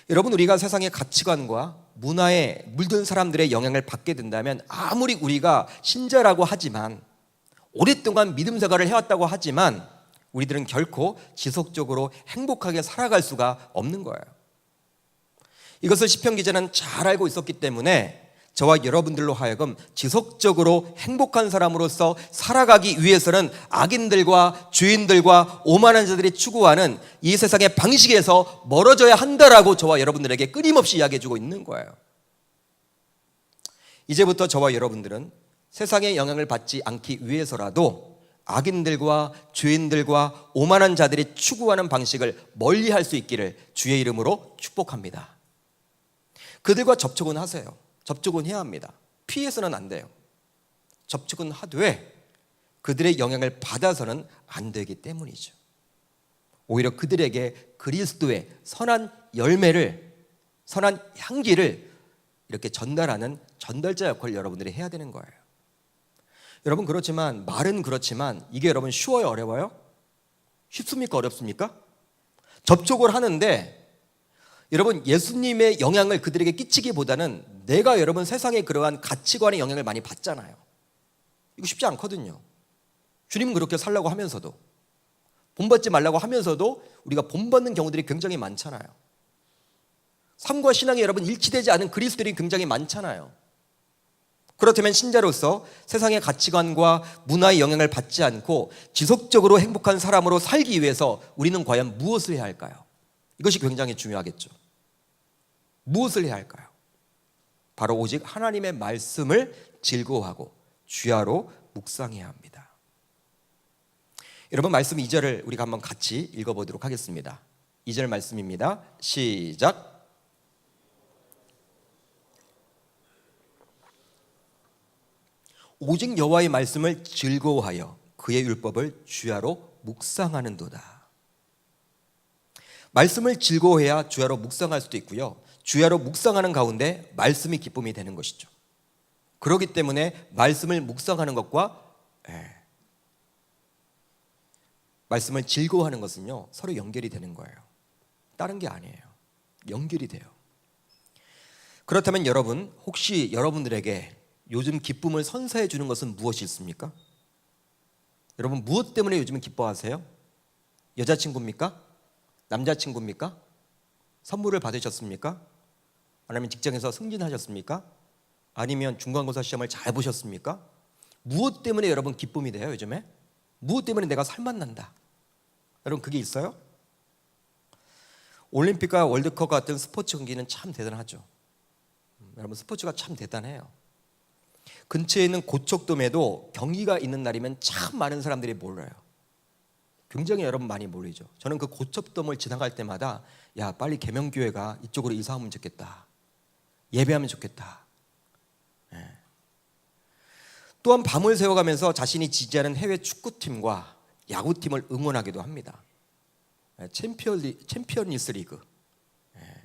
여러분, 우리가 세상의 가치관과 문화에 물든 사람들의 영향을 받게 된다면 아무리 우리가 신자라고 하지만, 오랫동안 믿음 생활을 해왔다고 하지만 우리들은 결코 지속적으로 행복하게 살아갈 수가 없는 거예요. 이것을 시편 기자는 잘 알고 있었기 때문에 저와 여러분들로 하여금 지속적으로 행복한 사람으로서 살아가기 위해서는 악인들과 죄인들과 오만한 자들이 추구하는 이 세상의 방식에서 멀어져야 한다라고 저와 여러분들에게 끊임없이 이야기해주고 있는 거예요. 이제부터 저와 여러분들은 세상의 영향을 받지 않기 위해서라도 악인들과 죄인들과 오만한 자들이 추구하는 방식을 멀리할 수 있기를 주의 이름으로 축복합니다. 그들과 접촉은 하세요. 접촉은 해야 합니다. 피해서는 안 돼요. 접촉은 하되 그들의 영향을 받아서는 안 되기 때문이죠. 오히려 그들에게 그리스도의 선한 열매를, 선한 향기를 이렇게 전달하는 전달자 역할을 여러분들이 해야 되는 거예요. 여러분, 그렇지만 말은 그렇지만 이게 여러분 쉬워요, 어려워요? 쉽습니까, 어렵습니까? 접촉을 하는데 여러분, 예수님의 영향을 그들에게 끼치기보다는 내가 여러분 세상의 그러한 가치관의 영향을 많이 받잖아요. 이거 쉽지 않거든요. 주님은 그렇게 살라고 하면서도, 본받지 말라고 하면서도 우리가 본받는 경우들이 굉장히 많잖아요. 삶과 신앙이 여러분 일치되지 않은 그리스도들이 굉장히 많잖아요. 그렇다면 신자로서 세상의 가치관과 문화의 영향을 받지 않고 지속적으로 행복한 사람으로 살기 위해서 우리는 과연 무엇을 해야 할까요? 이것이 굉장히 중요하겠죠. 무엇을 해야 할까요? 바로 오직 하나님의 말씀을 즐거워하고 주야로 묵상해야 합니다. 여러분, 말씀 2절을 우리가 한번 같이 읽어보도록 하겠습니다. 2절 말씀입니다. 시작. 오직 여호와의 말씀을 즐거워하여 그의 율법을 주야로 묵상하는도다. 말씀을 즐거워해야 주야로 묵상할 수도 있고요, 주야로 묵상하는 가운데 말씀이 기쁨이 되는 것이죠. 그렇기 때문에 말씀을 묵상하는 것과 말씀을 즐거워하는 것은요 서로 연결이 되는 거예요. 다른 게 아니에요. 연결이 돼요. 그렇다면 여러분, 혹시 여러분들에게 요즘 기쁨을 선사해 주는 것은 무엇이 있습니까? 여러분, 무엇 때문에 요즘 기뻐하세요? 여자친구입니까? 남자친구입니까? 선물을 받으셨습니까? 아니면 직장에서 승진하셨습니까? 아니면 중간고사 시험을 잘 보셨습니까? 무엇 때문에 여러분 기쁨이 돼요, 요즘에? 무엇 때문에 내가 살맛난다? 여러분, 그게 있어요? 올림픽과 월드컵 같은 스포츠 경기는 참 대단하죠. 여러분, 스포츠가 참 대단해요. 근처에 있는 고척돔에도 경기가 있는 날이면 참 많은 사람들이 몰려요. 굉장히 여러분 많이 몰리죠. 저는 그 고척돔을 지나갈 때마다 야, 빨리 계명교회가 이쪽으로 이사하면 좋겠다, 예배하면 좋겠다. 또한 밤을 새워가면서 자신이 지지하는 해외 축구팀과 야구팀을 응원하기도 합니다. 챔피언리스 리그,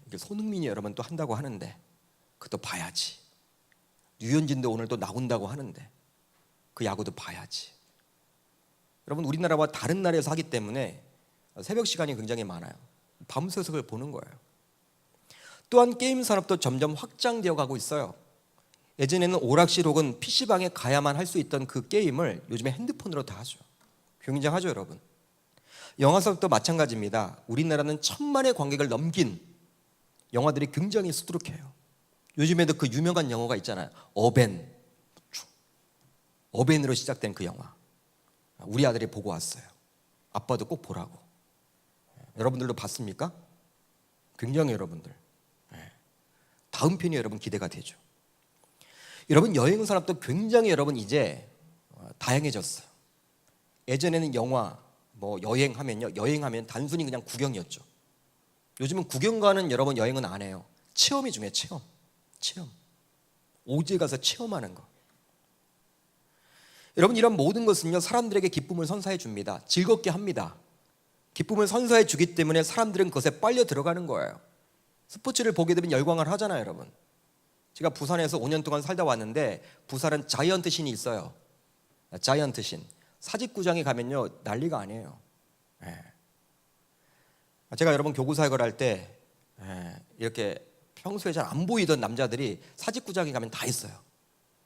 이게 손흥민이 여러분 또 한다고 하는데 그것도 봐야지. 류현진도 오늘 또 나온다고 하는데 그 야구도 봐야지. 여러분, 우리나라와 다른 나라에서 하기 때문에 새벽 시간이 굉장히 많아요. 밤새서 그걸 보는 거예요. 또한 게임 산업도 점점 확장되어 가고 있어요. 예전에는 오락실 혹은 PC방에 가야만 할 수 있던 그 게임을 요즘에 핸드폰으로 다 하죠. 굉장하죠, 여러분. 영화 산업도 마찬가지입니다. 우리나라는 1,000만의 관객을 넘긴 영화들이 굉장히 수두룩해요. 요즘에도 그 유명한 영화가 있잖아요. 어벤으로 시작된 그 영화. 우리 아들이 보고 왔어요. 아빠도 꼭 보라고. 여러분들도 봤습니까? 굉장히 여러분들. 다음 편이 여러분 기대가 되죠. 여러분, 여행 산업도 굉장히 여러분 이제 다양해졌어요. 예전에는 영화, 여행하면 단순히 그냥 구경이었죠. 요즘은 구경 가는 여러분 여행은 안 해요. 체험이 중요해요. 체험. 오지에 가서 체험하는 거. 여러분, 이런 모든 것은요 사람들에게 기쁨을 선사해 줍니다. 즐겁게 합니다. 기쁨을 선사해 주기 때문에 사람들은 그것에 빨려 들어가는 거예요. 스포츠를 보게 되면 열광을 하잖아요, 여러분. 제가 부산에서 5년 동안 살다 왔는데 부산은 자이언트 신이 있어요. 자이언트 신. 사직구장에 가면요 난리가 아니에요. 제가 여러분 교구 사역을 할 때 이렇게 평소에 잘 안 보이던 남자들이 사직구장에 가면 다 있어요.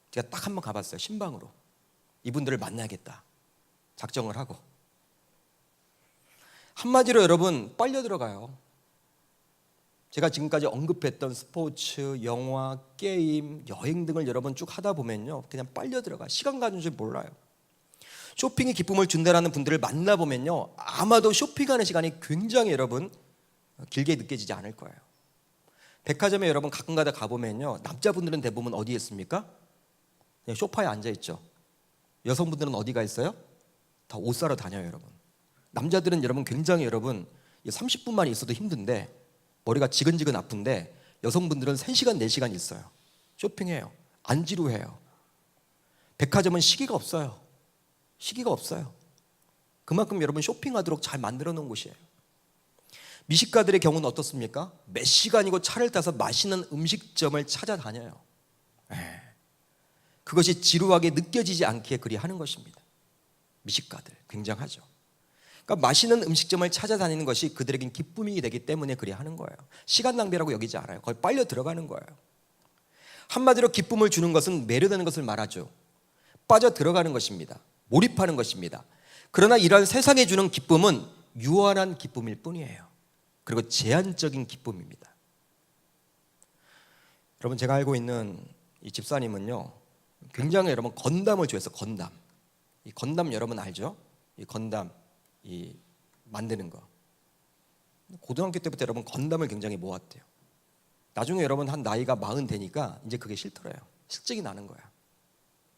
제가 딱 한 번 가봤어요. 신방으로. 이분들을 만나야겠다 작정을 하고. 한마디로 여러분 빨려 들어가요. 제가 지금까지 언급했던 스포츠, 영화, 게임, 여행 등을 여러분 쭉 하다 보면요, 그냥 빨려 들어가. 시간 가는 줄 몰라요. 쇼핑이 기쁨을 준다라는 분들을 만나보면요, 아마도 쇼핑하는 시간이 굉장히 여러분 길게 느껴지지 않을 거예요. 백화점에 여러분 가끔가다 가보면요, 남자분들은 대부분 어디에 있습니까? 그냥 소파에 앉아있죠. 여성분들은 어디가 있어요? 다 옷 사러 다녀요, 여러분. 남자들은 여러분 굉장히 여러분 30분만 있어도 힘든데, 머리가 지근지근 아픈데, 여성분들은 3시간, 4시간 있어요. 쇼핑해요. 안 지루해요. 백화점은 시기가 없어요. 시기가 없어요. 그만큼 여러분 쇼핑하도록 잘 만들어 놓은 곳이에요. 미식가들의 경우는 어떻습니까? 몇 시간이고 차를 타서 맛있는 음식점을 찾아다녀요. 그것이 지루하게 느껴지지 않게 그리 하는 것입니다. 미식가들 굉장하죠. 그러니까 맛있는 음식점을 찾아다니는 것이 그들에겐 기쁨이 되기 때문에 그리 하는 거예요. 시간 낭비라고 여기지 않아요. 거의 빨려 들어가는 거예요. 한마디로 기쁨을 주는 것은 매료되는 것을 말하죠. 빠져 들어가는 것입니다. 몰입하는 것입니다. 그러나 이러한 세상에 주는 기쁨은 유한한 기쁨일 뿐이에요. 그리고 제한적인 기쁨입니다. 여러분, 제가 알고 있는 이 집사님은요, 굉장히 여러분 건담을 좋아해서 건담. 이 건담 여러분 알죠? 이 건담 이 만드는 거. 고등학교 때부터 여러분 건담을 굉장히 모았대요. 나중에 여러분 한 나이가 40 되니까 이제 그게 싫더래요. 실증이 나는 거야.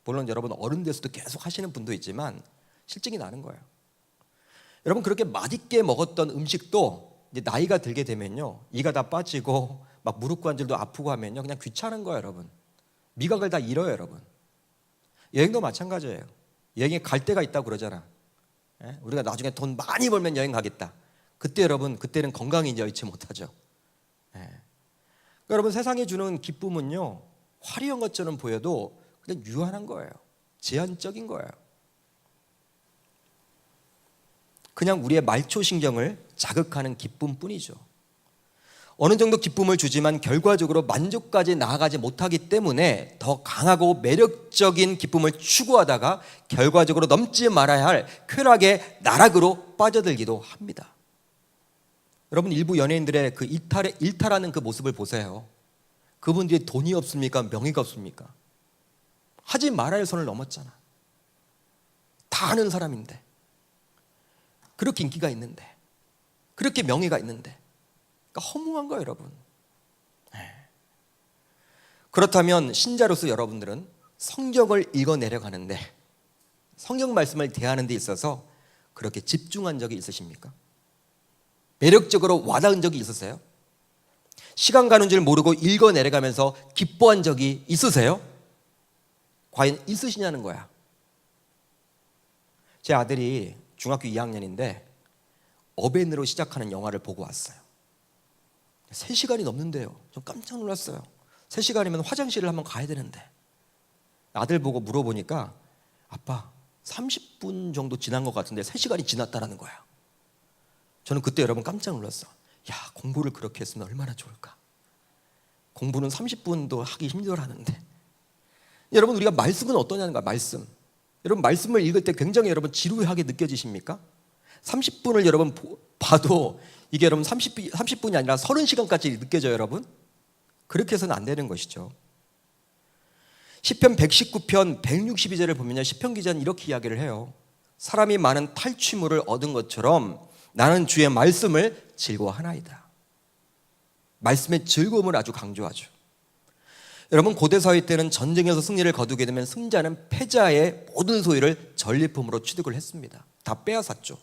물론 여러분 어른 돼서도 계속 하시는 분도 있지만 실증이 나는 거예요. 여러분, 그렇게 맛있게 먹었던 음식도 이제 나이가 들게 되면요, 이가 다 빠지고 막 무릎 관절도 아프고 하면요, 그냥 귀찮은 거예요, 여러분. 미각을 다 잃어요, 여러분. 여행도 마찬가지예요. 여행에 갈 데가 있다고 그러잖아. 우리가 나중에 돈 많이 벌면 여행 가겠다. 그때 여러분, 그때는 건강이 여의치 못하죠. 그러니까 여러분, 세상에 주는 기쁨은요, 화려한 것처럼 보여도 그냥 유한한 거예요. 제한적인 거예요. 그냥 우리의 말초신경을 자극하는 기쁨뿐이죠. 어느 정도 기쁨을 주지만 결과적으로 만족까지 나아가지 못하기 때문에 더 강하고 매력적인 기쁨을 추구하다가 결과적으로 넘지 말아야 할 쾌락의 나락으로 빠져들기도 합니다. 여러분, 일부 연예인들의 그 일탈하는 그 모습을 보세요. 그분들이 돈이 없습니까? 명예가 없습니까? 하지 말아야 할 선을 넘었잖아. 다 아는 사람인데, 그렇게 인기가 있는데, 그렇게 명예가 있는데, 그러니까 허무한 거예요, 여러분. 그렇다면 신자로서 여러분들은 성경을 읽어내려가는데, 성경 말씀을 대하는 데 있어서 그렇게 집중한 적이 있으십니까? 매력적으로 와닿은 적이 있으세요? 시간 가는 줄 모르고 읽어내려가면서 기뻐한 적이 있으세요? 과연 있으시냐는 거야. 제 아들이 중학교 2학년인데 어벤으로 시작하는 영화를 보고 왔어요. 3시간이 넘는데요. 좀 깜짝 놀랐어요. 3시간이면 화장실을 한번 가야 되는데. 아들 보고 물어보니까 아빠 30분 정도 지난 것 같은데 3시간이 지났다라는 거야. 저는 그때 여러분 깜짝 놀랐어. 야, 공부를 그렇게 했으면 얼마나 좋을까. 공부는 30분도 하기 힘들어하는데. 여러분, 우리가 말씀은 어떠냐는 거야. 말씀. 여러분, 말씀을 읽을 때 굉장히 여러분 지루하게 느껴지십니까? 30분을 여러분 봐도 이게 여러분 30분이 아니라 30시간까지 느껴져요, 여러분. 그렇게 해서는 안 되는 것이죠. 시편 119편 162절을 보면요, 시편 기자는 이렇게 이야기를 해요. 사람이 많은 탈취물을 얻은 것처럼 나는 주의 말씀을 즐거워하나이다. 말씀의 즐거움을 아주 강조하죠. 여러분, 고대 사회 때는 전쟁에서 승리를 거두게 되면 승자는 패자의 모든 소유를 전리품으로 취득을 했습니다. 다 빼앗았죠.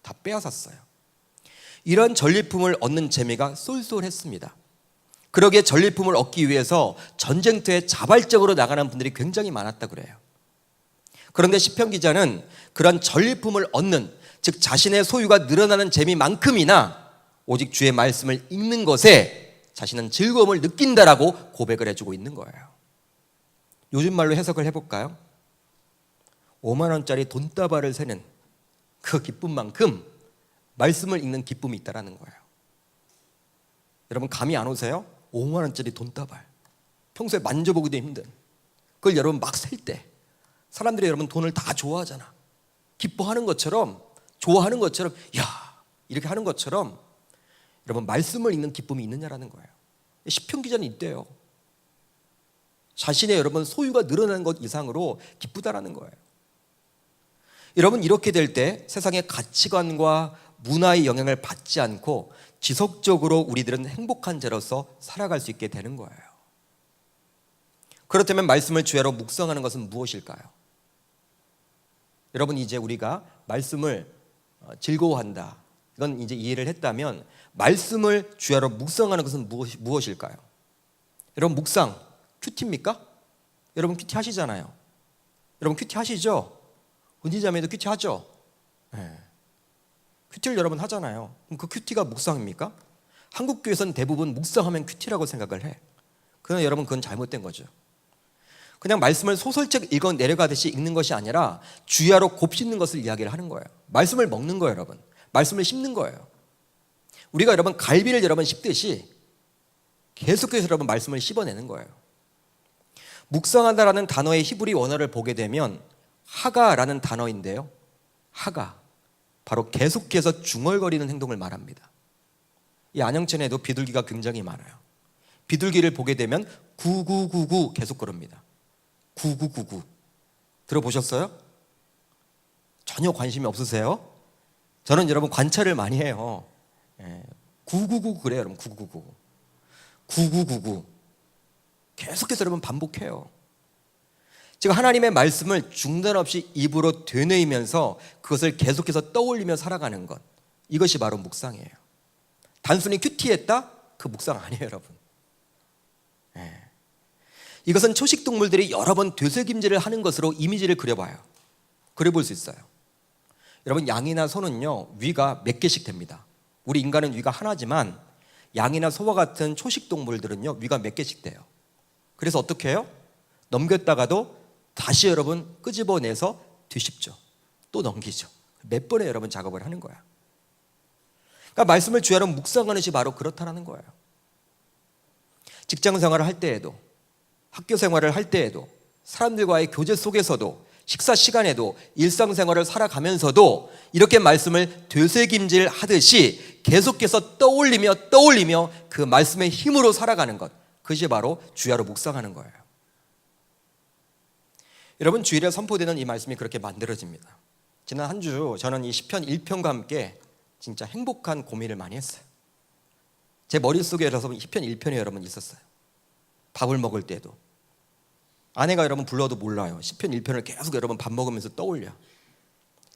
다 빼앗았어요. 이런 전리품을 얻는 재미가 쏠쏠했습니다. 그러기에 전리품을 얻기 위해서 전쟁터에 자발적으로 나가는 분들이 굉장히 많았다 그래요. 그런데 시편 기자는 그런 전리품을 얻는, 즉 자신의 소유가 늘어나는 재미만큼이나 오직 주의 말씀을 읽는 것에 자신은 즐거움을 느낀다라고 고백을 해주고 있는 거예요. 요즘 말로 해석을 해볼까요? 5만 원짜리 돈다발을 세는 그 기쁨만큼 말씀을 읽는 기쁨이 있다라는 거예요. 여러분, 감이 안 오세요? 5만 원짜리 돈다발, 평소에 만져보기도 힘든 그걸 여러분 막 셀 때 사람들이 여러분 돈을 다 좋아하잖아. 기뻐하는 것처럼, 좋아하는 것처럼, 야, 이렇게 하는 것처럼 여러분, 말씀을 읽는 기쁨이 있느냐라는 거예요. 시편 기자는 있대요. 자신의 여러분 소유가 늘어나는 것 이상으로 기쁘다라는 거예요. 여러분, 이렇게 될 때 세상의 가치관과 문화의 영향을 받지 않고 지속적으로 우리들은 행복한 자로서 살아갈 수 있게 되는 거예요. 그렇다면 말씀을 주야로 묵상하는 것은 무엇일까요? 여러분, 이제 우리가 말씀을 즐거워한다, 이건 이제 이해를 했다면 말씀을 주야로 묵상하는 것은 무엇일까요? 여러분, 묵상 큐티입니까? 여러분 큐티 하시잖아요. 여러분 큐티 하시죠? 은지자매도 큐티 하죠? 네. 큐티를 여러분 하잖아요. 그럼 그 큐티가 묵상입니까? 한국 교회에서는 대부분 묵상하면 큐티라고 생각을 해. 그러나 여러분, 그건 잘못된 거죠. 그냥 말씀을 소설책 읽어 내려가듯이 읽는 것이 아니라 주야로 곱씹는 것을 이야기를 하는 거예요. 말씀을 먹는 거예요, 여러분. 말씀을 씹는 거예요. 우리가 여러분 갈비를 여러분 씹듯이 계속해서 여러분 말씀을 씹어내는 거예요. 묵상한다라는 단어의 히브리 원어를 보게 되면 하가라는 단어인데요, 하가, 바로 계속해서 중얼거리는 행동을 말합니다. 이 안영천에도 비둘기가 굉장히 많아요. 비둘기를 보게 되면 구구구구 계속 그럽니다. 구구구구 들어보셨어요? 전혀 관심이 없으세요? 저는 여러분 관찰을 많이 해요. 구구구구 그래요, 여러분. 구구구구 구구구구 계속해서 여러분 반복해요. 지금 하나님의 말씀을 중단 없이 입으로 되뇌이면서 그것을 계속해서 떠올리며 살아가는 것, 이것이 바로 묵상이에요. 단순히 큐티했다? 그 묵상 아니에요, 여러분. 이것은 초식동물들이 여러 번 되새김질을 하는 것으로 이미지를 그려봐요. 그려볼 수 있어요. 여러분, 양이나 소는요 위가 몇 개씩 됩니다. 우리 인간은 위가 하나지만 양이나 소와 같은 초식동물들은요 위가 몇 개씩 돼요. 그래서 어떻게 해요? 넘겼다가도 다시 여러분 끄집어내서 뒤집죠. 또 넘기죠. 몇 번의 여러분 작업을 하는 거야. 그러니까 말씀을 주야로 묵상하는 것이 바로 그렇다는 거예요. 직장 생활을 할 때에도, 학교 생활을 할 때에도, 사람들과의 교제 속에서도, 식사 시간에도, 일상생활을 살아가면서도 이렇게 말씀을 되새김질 하듯이 계속해서 떠올리며 그 말씀의 힘으로 살아가는 것, 그것이 바로 주야로 묵상하는 거예요. 여러분, 주일에 선포되는 이 말씀이 그렇게 만들어집니다. 지난 한 주 저는 이 시편 1편과 함께 진짜 행복한 고민을 많이 했어요. 제 머릿속에 여러분 시편 1편이 여러분 있었어요. 밥을 먹을 때도, 아내가 여러분 불러도 몰라요. 시편 1편을 계속 여러분 밥 먹으면서 떠올려.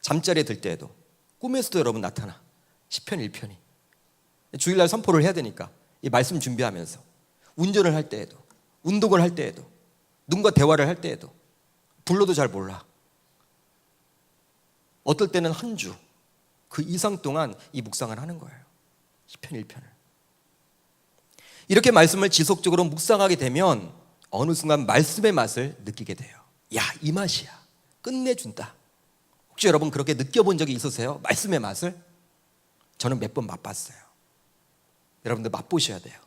잠자리에 들 때에도, 꿈에서도 여러분 나타나 시편 1편이. 주일날 선포를 해야 되니까 이 말씀 준비하면서 운전을 할 때에도, 운동을 할 때에도, 누군가 대화를 할 때에도 불러도 잘 몰라. 어떨 때는 한 주 그 이상 동안 이 묵상을 하는 거예요. 시편 1편을. 이렇게 말씀을 지속적으로 묵상하게 되면 어느 순간 말씀의 맛을 느끼게 돼요. 야, 이 맛이야. 끝내준다. 혹시 여러분 그렇게 느껴본 적이 있으세요? 말씀의 맛을? 저는 몇 번 맛봤어요. 여러분들 맛보셔야 돼요.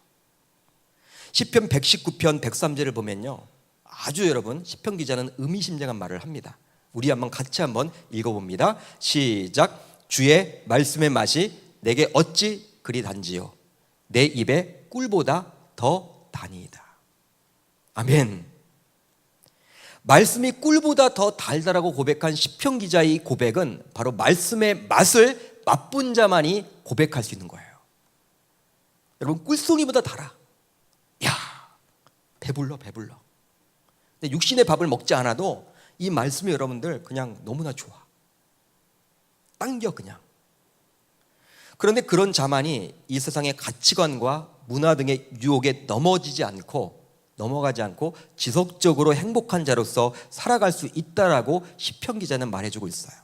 시편 119편 103절을 보면요, 아주 여러분 시편 기자는 의미심장한 말을 합니다. 우리 한번 같이 한번 읽어봅니다. 시작. 주의 말씀의 맛이 내게 어찌 그리 단지요, 내 입에 꿀보다 더 다니이다. 아멘. 말씀이 꿀보다 더 달다라고 고백한 시편 기자의 고백은 바로 말씀의 맛을 맛본 자만이 고백할 수 있는 거예요. 여러분, 꿀송이보다 달아. 야, 배불러. 근데 육신의 밥을 먹지 않아도 이 말씀이 여러분들 그냥 너무나 좋아. 당겨 그냥. 그런데 그런 자만이 이 세상의 가치관과 문화 등의 유혹에 넘어가지 않고 지속적으로 행복한 자로서 살아갈 수 있다라고 시편 기자는 말해주고 있어요.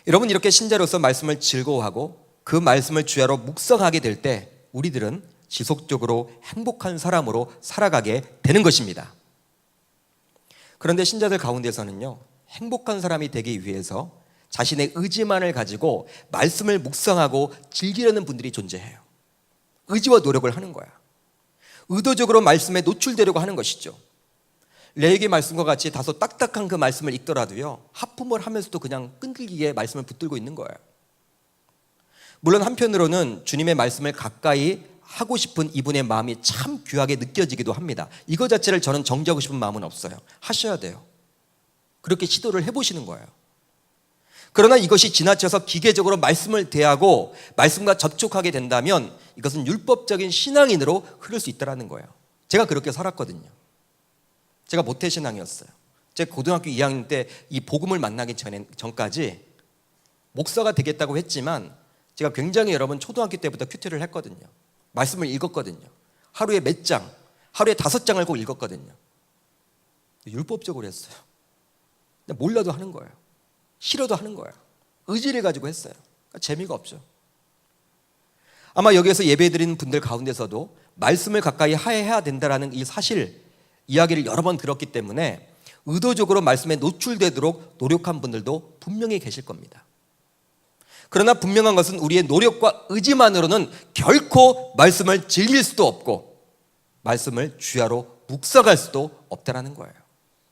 여러분, 이렇게 신자로서 말씀을 즐거워하고 그 말씀을 주야로 묵상하게 될 때 우리들은 지속적으로 행복한 사람으로 살아가게 되는 것입니다. 그런데 신자들 가운데서는요, 행복한 사람이 되기 위해서 자신의 의지만을 가지고 말씀을 묵상하고 즐기려는 분들이 존재해요. 의지와 노력을 하는 거야. 의도적으로 말씀에 노출되려고 하는 것이죠. 레위기 말씀과 같이 다소 딱딱한 그 말씀을 읽더라도요, 하품을 하면서도 그냥 끈질기게 말씀을 붙들고 있는 거예요. 물론 한편으로는 주님의 말씀을 가까이 하고 싶은 이분의 마음이 참 귀하게 느껴지기도 합니다. 이거 자체를 저는 정지하고 싶은 마음은 없어요. 하셔야 돼요. 그렇게 시도를 해보시는 거예요. 그러나 이것이 지나쳐서 기계적으로 말씀을 대하고 말씀과 접촉하게 된다면 이것은 율법적인 신앙인으로 흐를 수 있다는 거예요. 제가 그렇게 살았거든요. 제가 모태신앙이었어요. 제가 고등학교 2학년 때 이 복음을 만나기 전까지 목사가 되겠다고 했지만 제가 굉장히 여러분 초등학교 때부터 큐티를 했거든요. 말씀을 읽었거든요. 하루에 몇 장, 하루에 5장을 꼭 읽었거든요. 율법적으로 했어요. 몰라도 하는 거예요. 싫어도 하는 거예요. 의지를 가지고 했어요. 그러니까 재미가 없죠. 아마 여기에서 예배드리는 분들 가운데서도 말씀을 가까이 해야 된다는 이 사실 이야기를 여러 번 들었기 때문에 의도적으로 말씀에 노출되도록 노력한 분들도 분명히 계실 겁니다. 그러나 분명한 것은 우리의 노력과 의지만으로는 결코 말씀을 즐길 수도 없고 말씀을 주야로 묵상할 수도 없다는 거예요.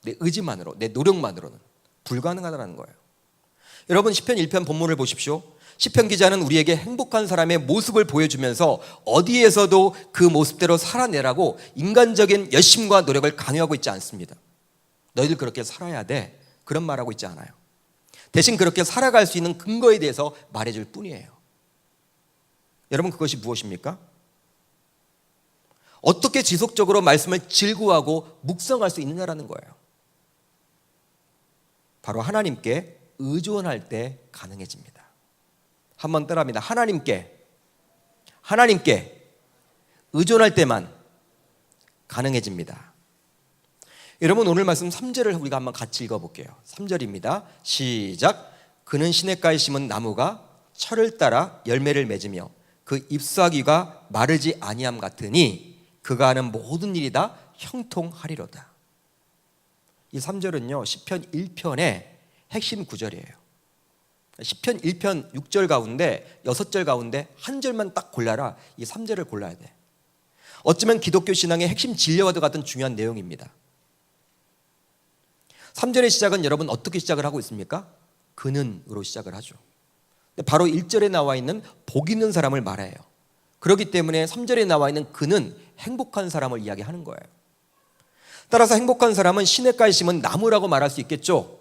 내 의지만으로, 내 노력만으로는 불가능하다는 거예요. 여러분 시편 1편 본문을 보십시오. 시편 기자는 우리에게 행복한 사람의 모습을 보여주면서 어디에서도 그 모습대로 살아내라고 인간적인 열심과 노력을 강요하고 있지 않습니다. 너희들 그렇게 살아야 돼, 그런 말하고 있지 않아요. 대신 그렇게 살아갈 수 있는 근거에 대해서 말해줄 뿐이에요. 여러분 그것이 무엇입니까? 어떻게 지속적으로 말씀을 즐거워하고 묵상할 수 있느냐라는 거예요. 바로 하나님께 의존할 때 가능해집니다. 한번 따라합니다. 하나님께 의존할 때만 가능해집니다. 여러분 오늘 말씀 3절을 우리가 한번 같이 읽어볼게요. 3절입니다. 시작. 그는 시냇가에 심은 나무가 철을 따라 열매를 맺으며 그 잎사귀가 마르지 아니함 같으니 그가 하는 모든 일이 다 형통하리로다. 이 3절은요 시편 1편의 핵심 구절이에요. 시편 1편 6절 가운데 6절 가운데 한 절만 딱 골라라. 이 3절을 골라야 돼. 어쩌면 기독교 신앙의 핵심 진리와도 같은 중요한 내용입니다. 3절의 시작은 여러분 어떻게 시작을 하고 있습니까? 그는으로 시작을 하죠. 바로 1절에 나와 있는 복 있는 사람을 말해요. 그렇기 때문에 3절에 나와 있는 그는 행복한 사람을 이야기하는 거예요. 따라서 행복한 사람은 시냇가에 심은 나무라고 말할 수 있겠죠.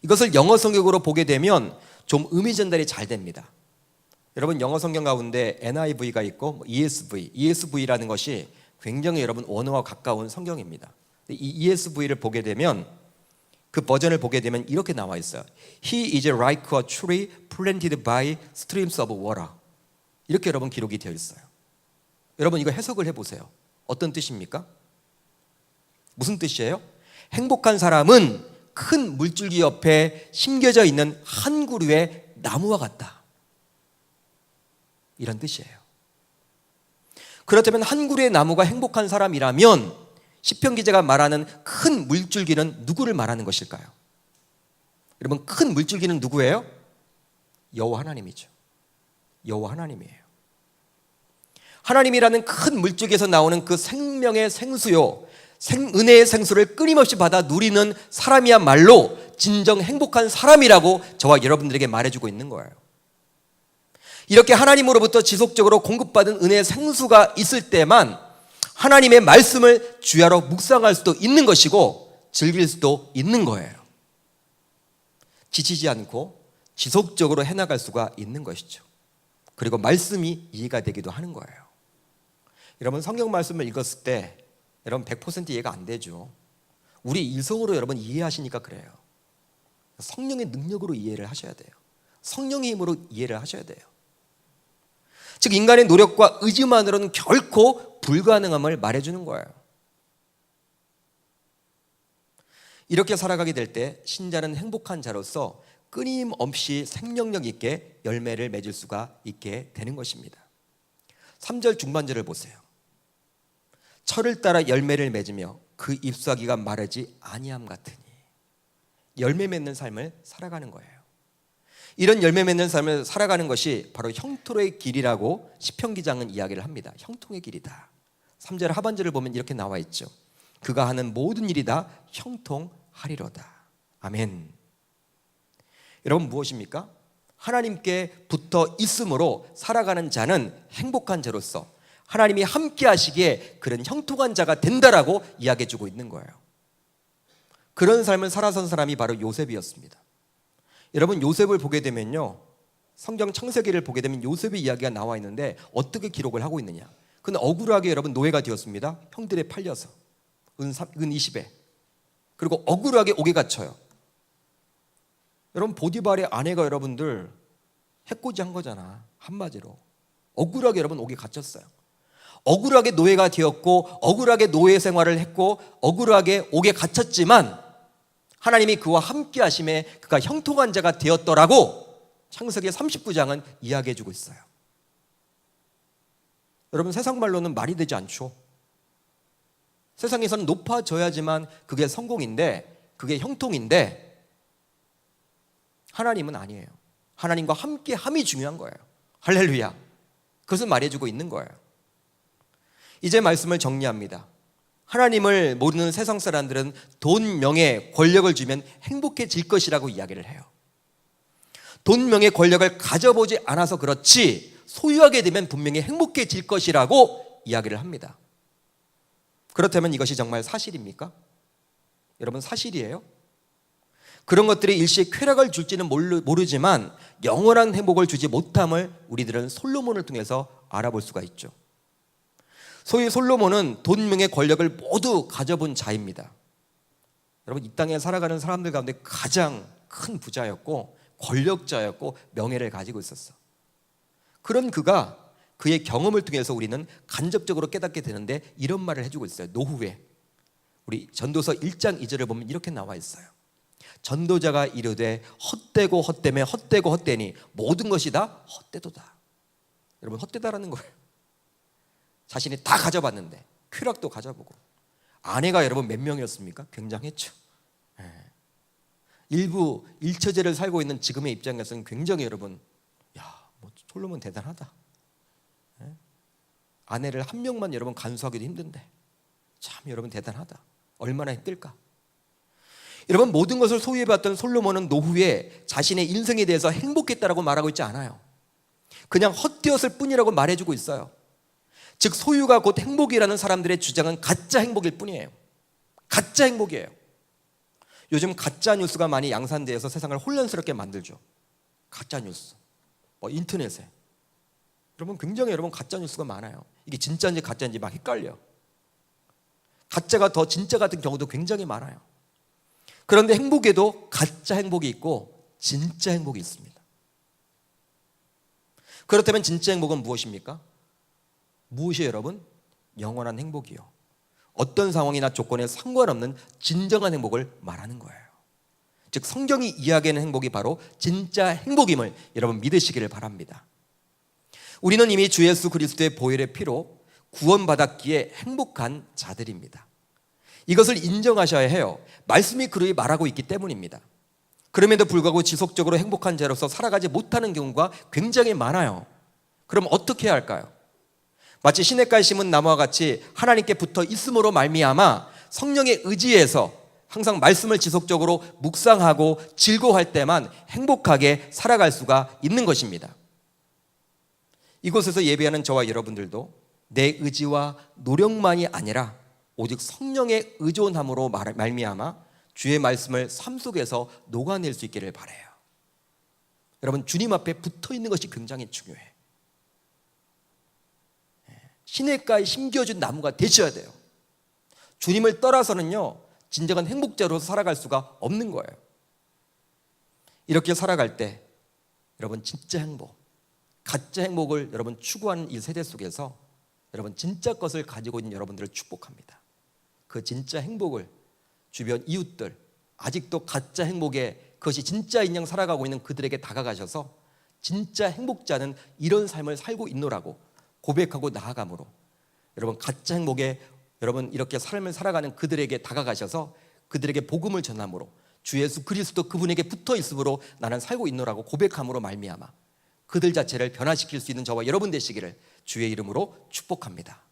이것을 영어 성경으로 보게 되면 좀 의미 전달이 잘 됩니다. 여러분 영어 성경 가운데 NIV가 있고 ESV라는 것이 굉장히 여러분 원어와 가까운 성경입니다. 이 ESV를 보게 되면 그 버전을 보게 되면 이렇게 나와 있어요. He is like a tree planted by streams of water. 이렇게 여러분 기록이 되어 있어요. 여러분 이거 해석을 해보세요. 어떤 뜻입니까? 무슨 뜻이에요? 행복한 사람은 큰 물줄기 옆에 심겨져 있는 한 그루의 나무와 같다. 이런 뜻이에요. 그렇다면 한 그루의 나무가 행복한 사람이라면 시편 기자가 말하는 큰 물줄기는 누구를 말하는 것일까요? 여러분 큰 물줄기는 누구예요? 여호와 하나님이죠. 여호와 하나님이에요. 하나님이라는 큰 물줄기에서 나오는 그 생명의 생수요, 은혜의 생수를 끊임없이 받아 누리는 사람이야말로 진정 행복한 사람이라고 저와 여러분들에게 말해주고 있는 거예요. 이렇게 하나님으로부터 지속적으로 공급받은 은혜의 생수가 있을 때만 하나님의 말씀을 주야로 묵상할 수도 있는 것이고 즐길 수도 있는 거예요. 지치지 않고 지속적으로 해나갈 수가 있는 것이죠. 그리고 말씀이 이해가 되기도 하는 거예요. 여러분 성경 말씀을 읽었을 때 여러분 100% 이해가 안 되죠. 우리 이성으로 여러분 이해하시니까 그래요. 성령의 능력으로 이해를 하셔야 돼요. 성령의 힘으로 이해를 하셔야 돼요. 즉 인간의 노력과 의지만으로는 결코 불가능함을 말해주는 거예요. 이렇게 살아가게 될 때 신자는 행복한 자로서 끊임없이 생명력 있게 열매를 맺을 수가 있게 되는 것입니다. 3절 중반절을 보세요. 철을 따라 열매를 맺으며 그 잎사귀가 마르지 아니함 같으니. 열매 맺는 삶을 살아가는 거예요. 이런 열매 맺는 삶을 살아가는 것이 바로 형통의 길이라고 시편 기자는 이야기를 합니다. 형통의 길이다. 3절 하반절을 보면 이렇게 나와 있죠. 그가 하는 모든 일이 다 형통하리로다. 아멘. 여러분 무엇입니까? 하나님께 붙어 있음으로 살아가는 자는 행복한 자로서 하나님이 함께 하시기에 그런 형통한 자가 된다라고 이야기해 주고 있는 거예요. 그런 삶을 살아선 사람이 바로 요셉이었습니다. 여러분, 요셉을 보게 되면요, 성경 창세기를 보게 되면 요셉의 이야기가 나와 있는데 어떻게 기록을 하고 있느냐. 그는 억울하게 여러분 노예가 되었습니다. 형들에 팔려서 은 20에. 그리고 억울하게 옥에 갇혀요. 여러분, 보디발의 아내가 여러분들 해코지한 거잖아. 한마디로 억울하게 여러분 옥에 갇혔어요. 억울하게 노예가 되었고 억울하게 노예 생활을 했고 억울하게 옥에 갇혔지만 하나님이 그와 함께 하심에 그가 형통한 자가 되었더라고 창세기 39장은 이야기해 주고 있어요. 여러분, 세상 말로는 말이 되지 않죠. 세상에서는 높아져야지만 그게 성공인데, 그게 형통인데, 하나님은 아니에요. 하나님과 함께 함이 중요한 거예요. 할렐루야. 그것을 말해주고 있는 거예요. 이제 말씀을 정리합니다. 하나님을 모르는 세상 사람들은 돈, 명예, 권력을 주면 행복해질 것이라고 이야기를 해요. 돈, 명예, 권력을 가져보지 않아서 그렇지 소유하게 되면 분명히 행복해질 것이라고 이야기를 합니다. 그렇다면 이것이 정말 사실입니까? 여러분, 사실이에요? 그런 것들이 일시에 쾌락을 줄지는 모르지만 영원한 행복을 주지 못함을 우리들은 솔로몬을 통해서 알아볼 수가 있죠. 소위 솔로몬은 돈, 명예, 권력을 모두 가져본 자입니다. 여러분, 이 땅에 살아가는 사람들 가운데 가장 큰 부자였고 권력자였고 명예를 가지고 있었어. 그런 그가 그의 경험을 통해서 우리는 간접적으로 깨닫게 되는데 이런 말을 해주고 있어요. 노후에 우리 전도서 1장 2절을 보면 이렇게 나와 있어요. 전도자가 이르되 헛되고 헛되매 헛되고 헛되니 모든 것이 다 헛되도다. 여러분, 헛되다라는 거예요. 자신이 다 가져봤는데 쾌락도 가져보고. 아내가 여러분 몇 명이었습니까? 굉장했죠. 일부 일처제를 살고 있는 지금의 입장에서는 굉장히 여러분, 뭐 솔로몬 대단하다. 아내를 한 명만 여러분 간수하기도 힘든데 참 여러분 대단하다. 얼마나 힘들까. 여러분, 모든 것을 소유해봤던 솔로몬은 노후에 자신의 인생에 대해서 행복했다라고 말하고 있지 않아요. 그냥 헛되었을 뿐이라고 말해주고 있어요. 즉 소유가 곧 행복이라는 사람들의 주장은 가짜 행복일 뿐이에요. 가짜 행복이에요. 요즘 가짜 뉴스가 많이 양산되어서 세상을 혼란스럽게 만들죠. 가짜 뉴스, 인터넷에 여러분 굉장히 여러분 가짜 뉴스가 많아요. 이게 진짜인지 가짜인지 막 헷갈려. 가짜가 더 진짜 같은 경우도 굉장히 많아요. 그런데 행복에도 가짜 행복이 있고 진짜 행복이 있습니다. 그렇다면 진짜 행복은 무엇입니까? 무엇이에요, 여러분? 영원한 행복이요. 어떤 상황이나 조건에 상관없는 진정한 행복을 말하는 거예요. 즉 성경이 이야기하는 행복이 바로 진짜 행복임을 여러분 믿으시기를 바랍니다. 우리는 이미 주 예수 그리스도의 보혈의 피로 구원받았기에 행복한 자들입니다. 이것을 인정하셔야 해요. 말씀이 그러히 말하고 있기 때문입니다. 그럼에도 불구하고 지속적으로 행복한 자로서 살아가지 못하는 경우가 굉장히 많아요. 그럼 어떻게 해야 할까요? 마치 시냇가에 심은 나무와 같이 하나님께 붙어 있음으로 말미암아 성령의 의지에서 항상 말씀을 지속적으로 묵상하고 즐거워할 때만 행복하게 살아갈 수가 있는 것입니다. 이곳에서 예배하는 저와 여러분들도 내 의지와 노력만이 아니라 오직 성령의 의존함으로 말미암아 주의 말씀을 삶 속에서 녹아낼 수 있기를 바라요. 여러분, 주님 앞에 붙어 있는 것이 굉장히 중요해. 시냇가에 심겨준 나무가 되셔야 돼요. 주님을 떠나서는요 진정한 행복자로서 살아갈 수가 없는 거예요. 이렇게 살아갈 때 여러분 진짜 행복, 가짜 행복을 여러분 추구하는 이 세대 속에서 여러분 진짜 것을 가지고 있는 여러분들을 축복합니다. 그 진짜 행복을 주변 이웃들, 아직도 가짜 행복에 그것이 진짜인 양 살아가고 있는 그들에게 다가가셔서 진짜 행복자는 이런 삶을 살고 있노라고 고백하고 나아감으로 여러분 가짜 행복에 여러분 이렇게 삶을 살아가는 그들에게 다가가셔서 그들에게 복음을 전함으로 주 예수 그리스도 그분에게 붙어 있음으로 나는 살고 있노라고 고백함으로 말미암아 그들 자체를 변화시킬 수 있는 저와 여러분 되시기를 주의 이름으로 축복합니다.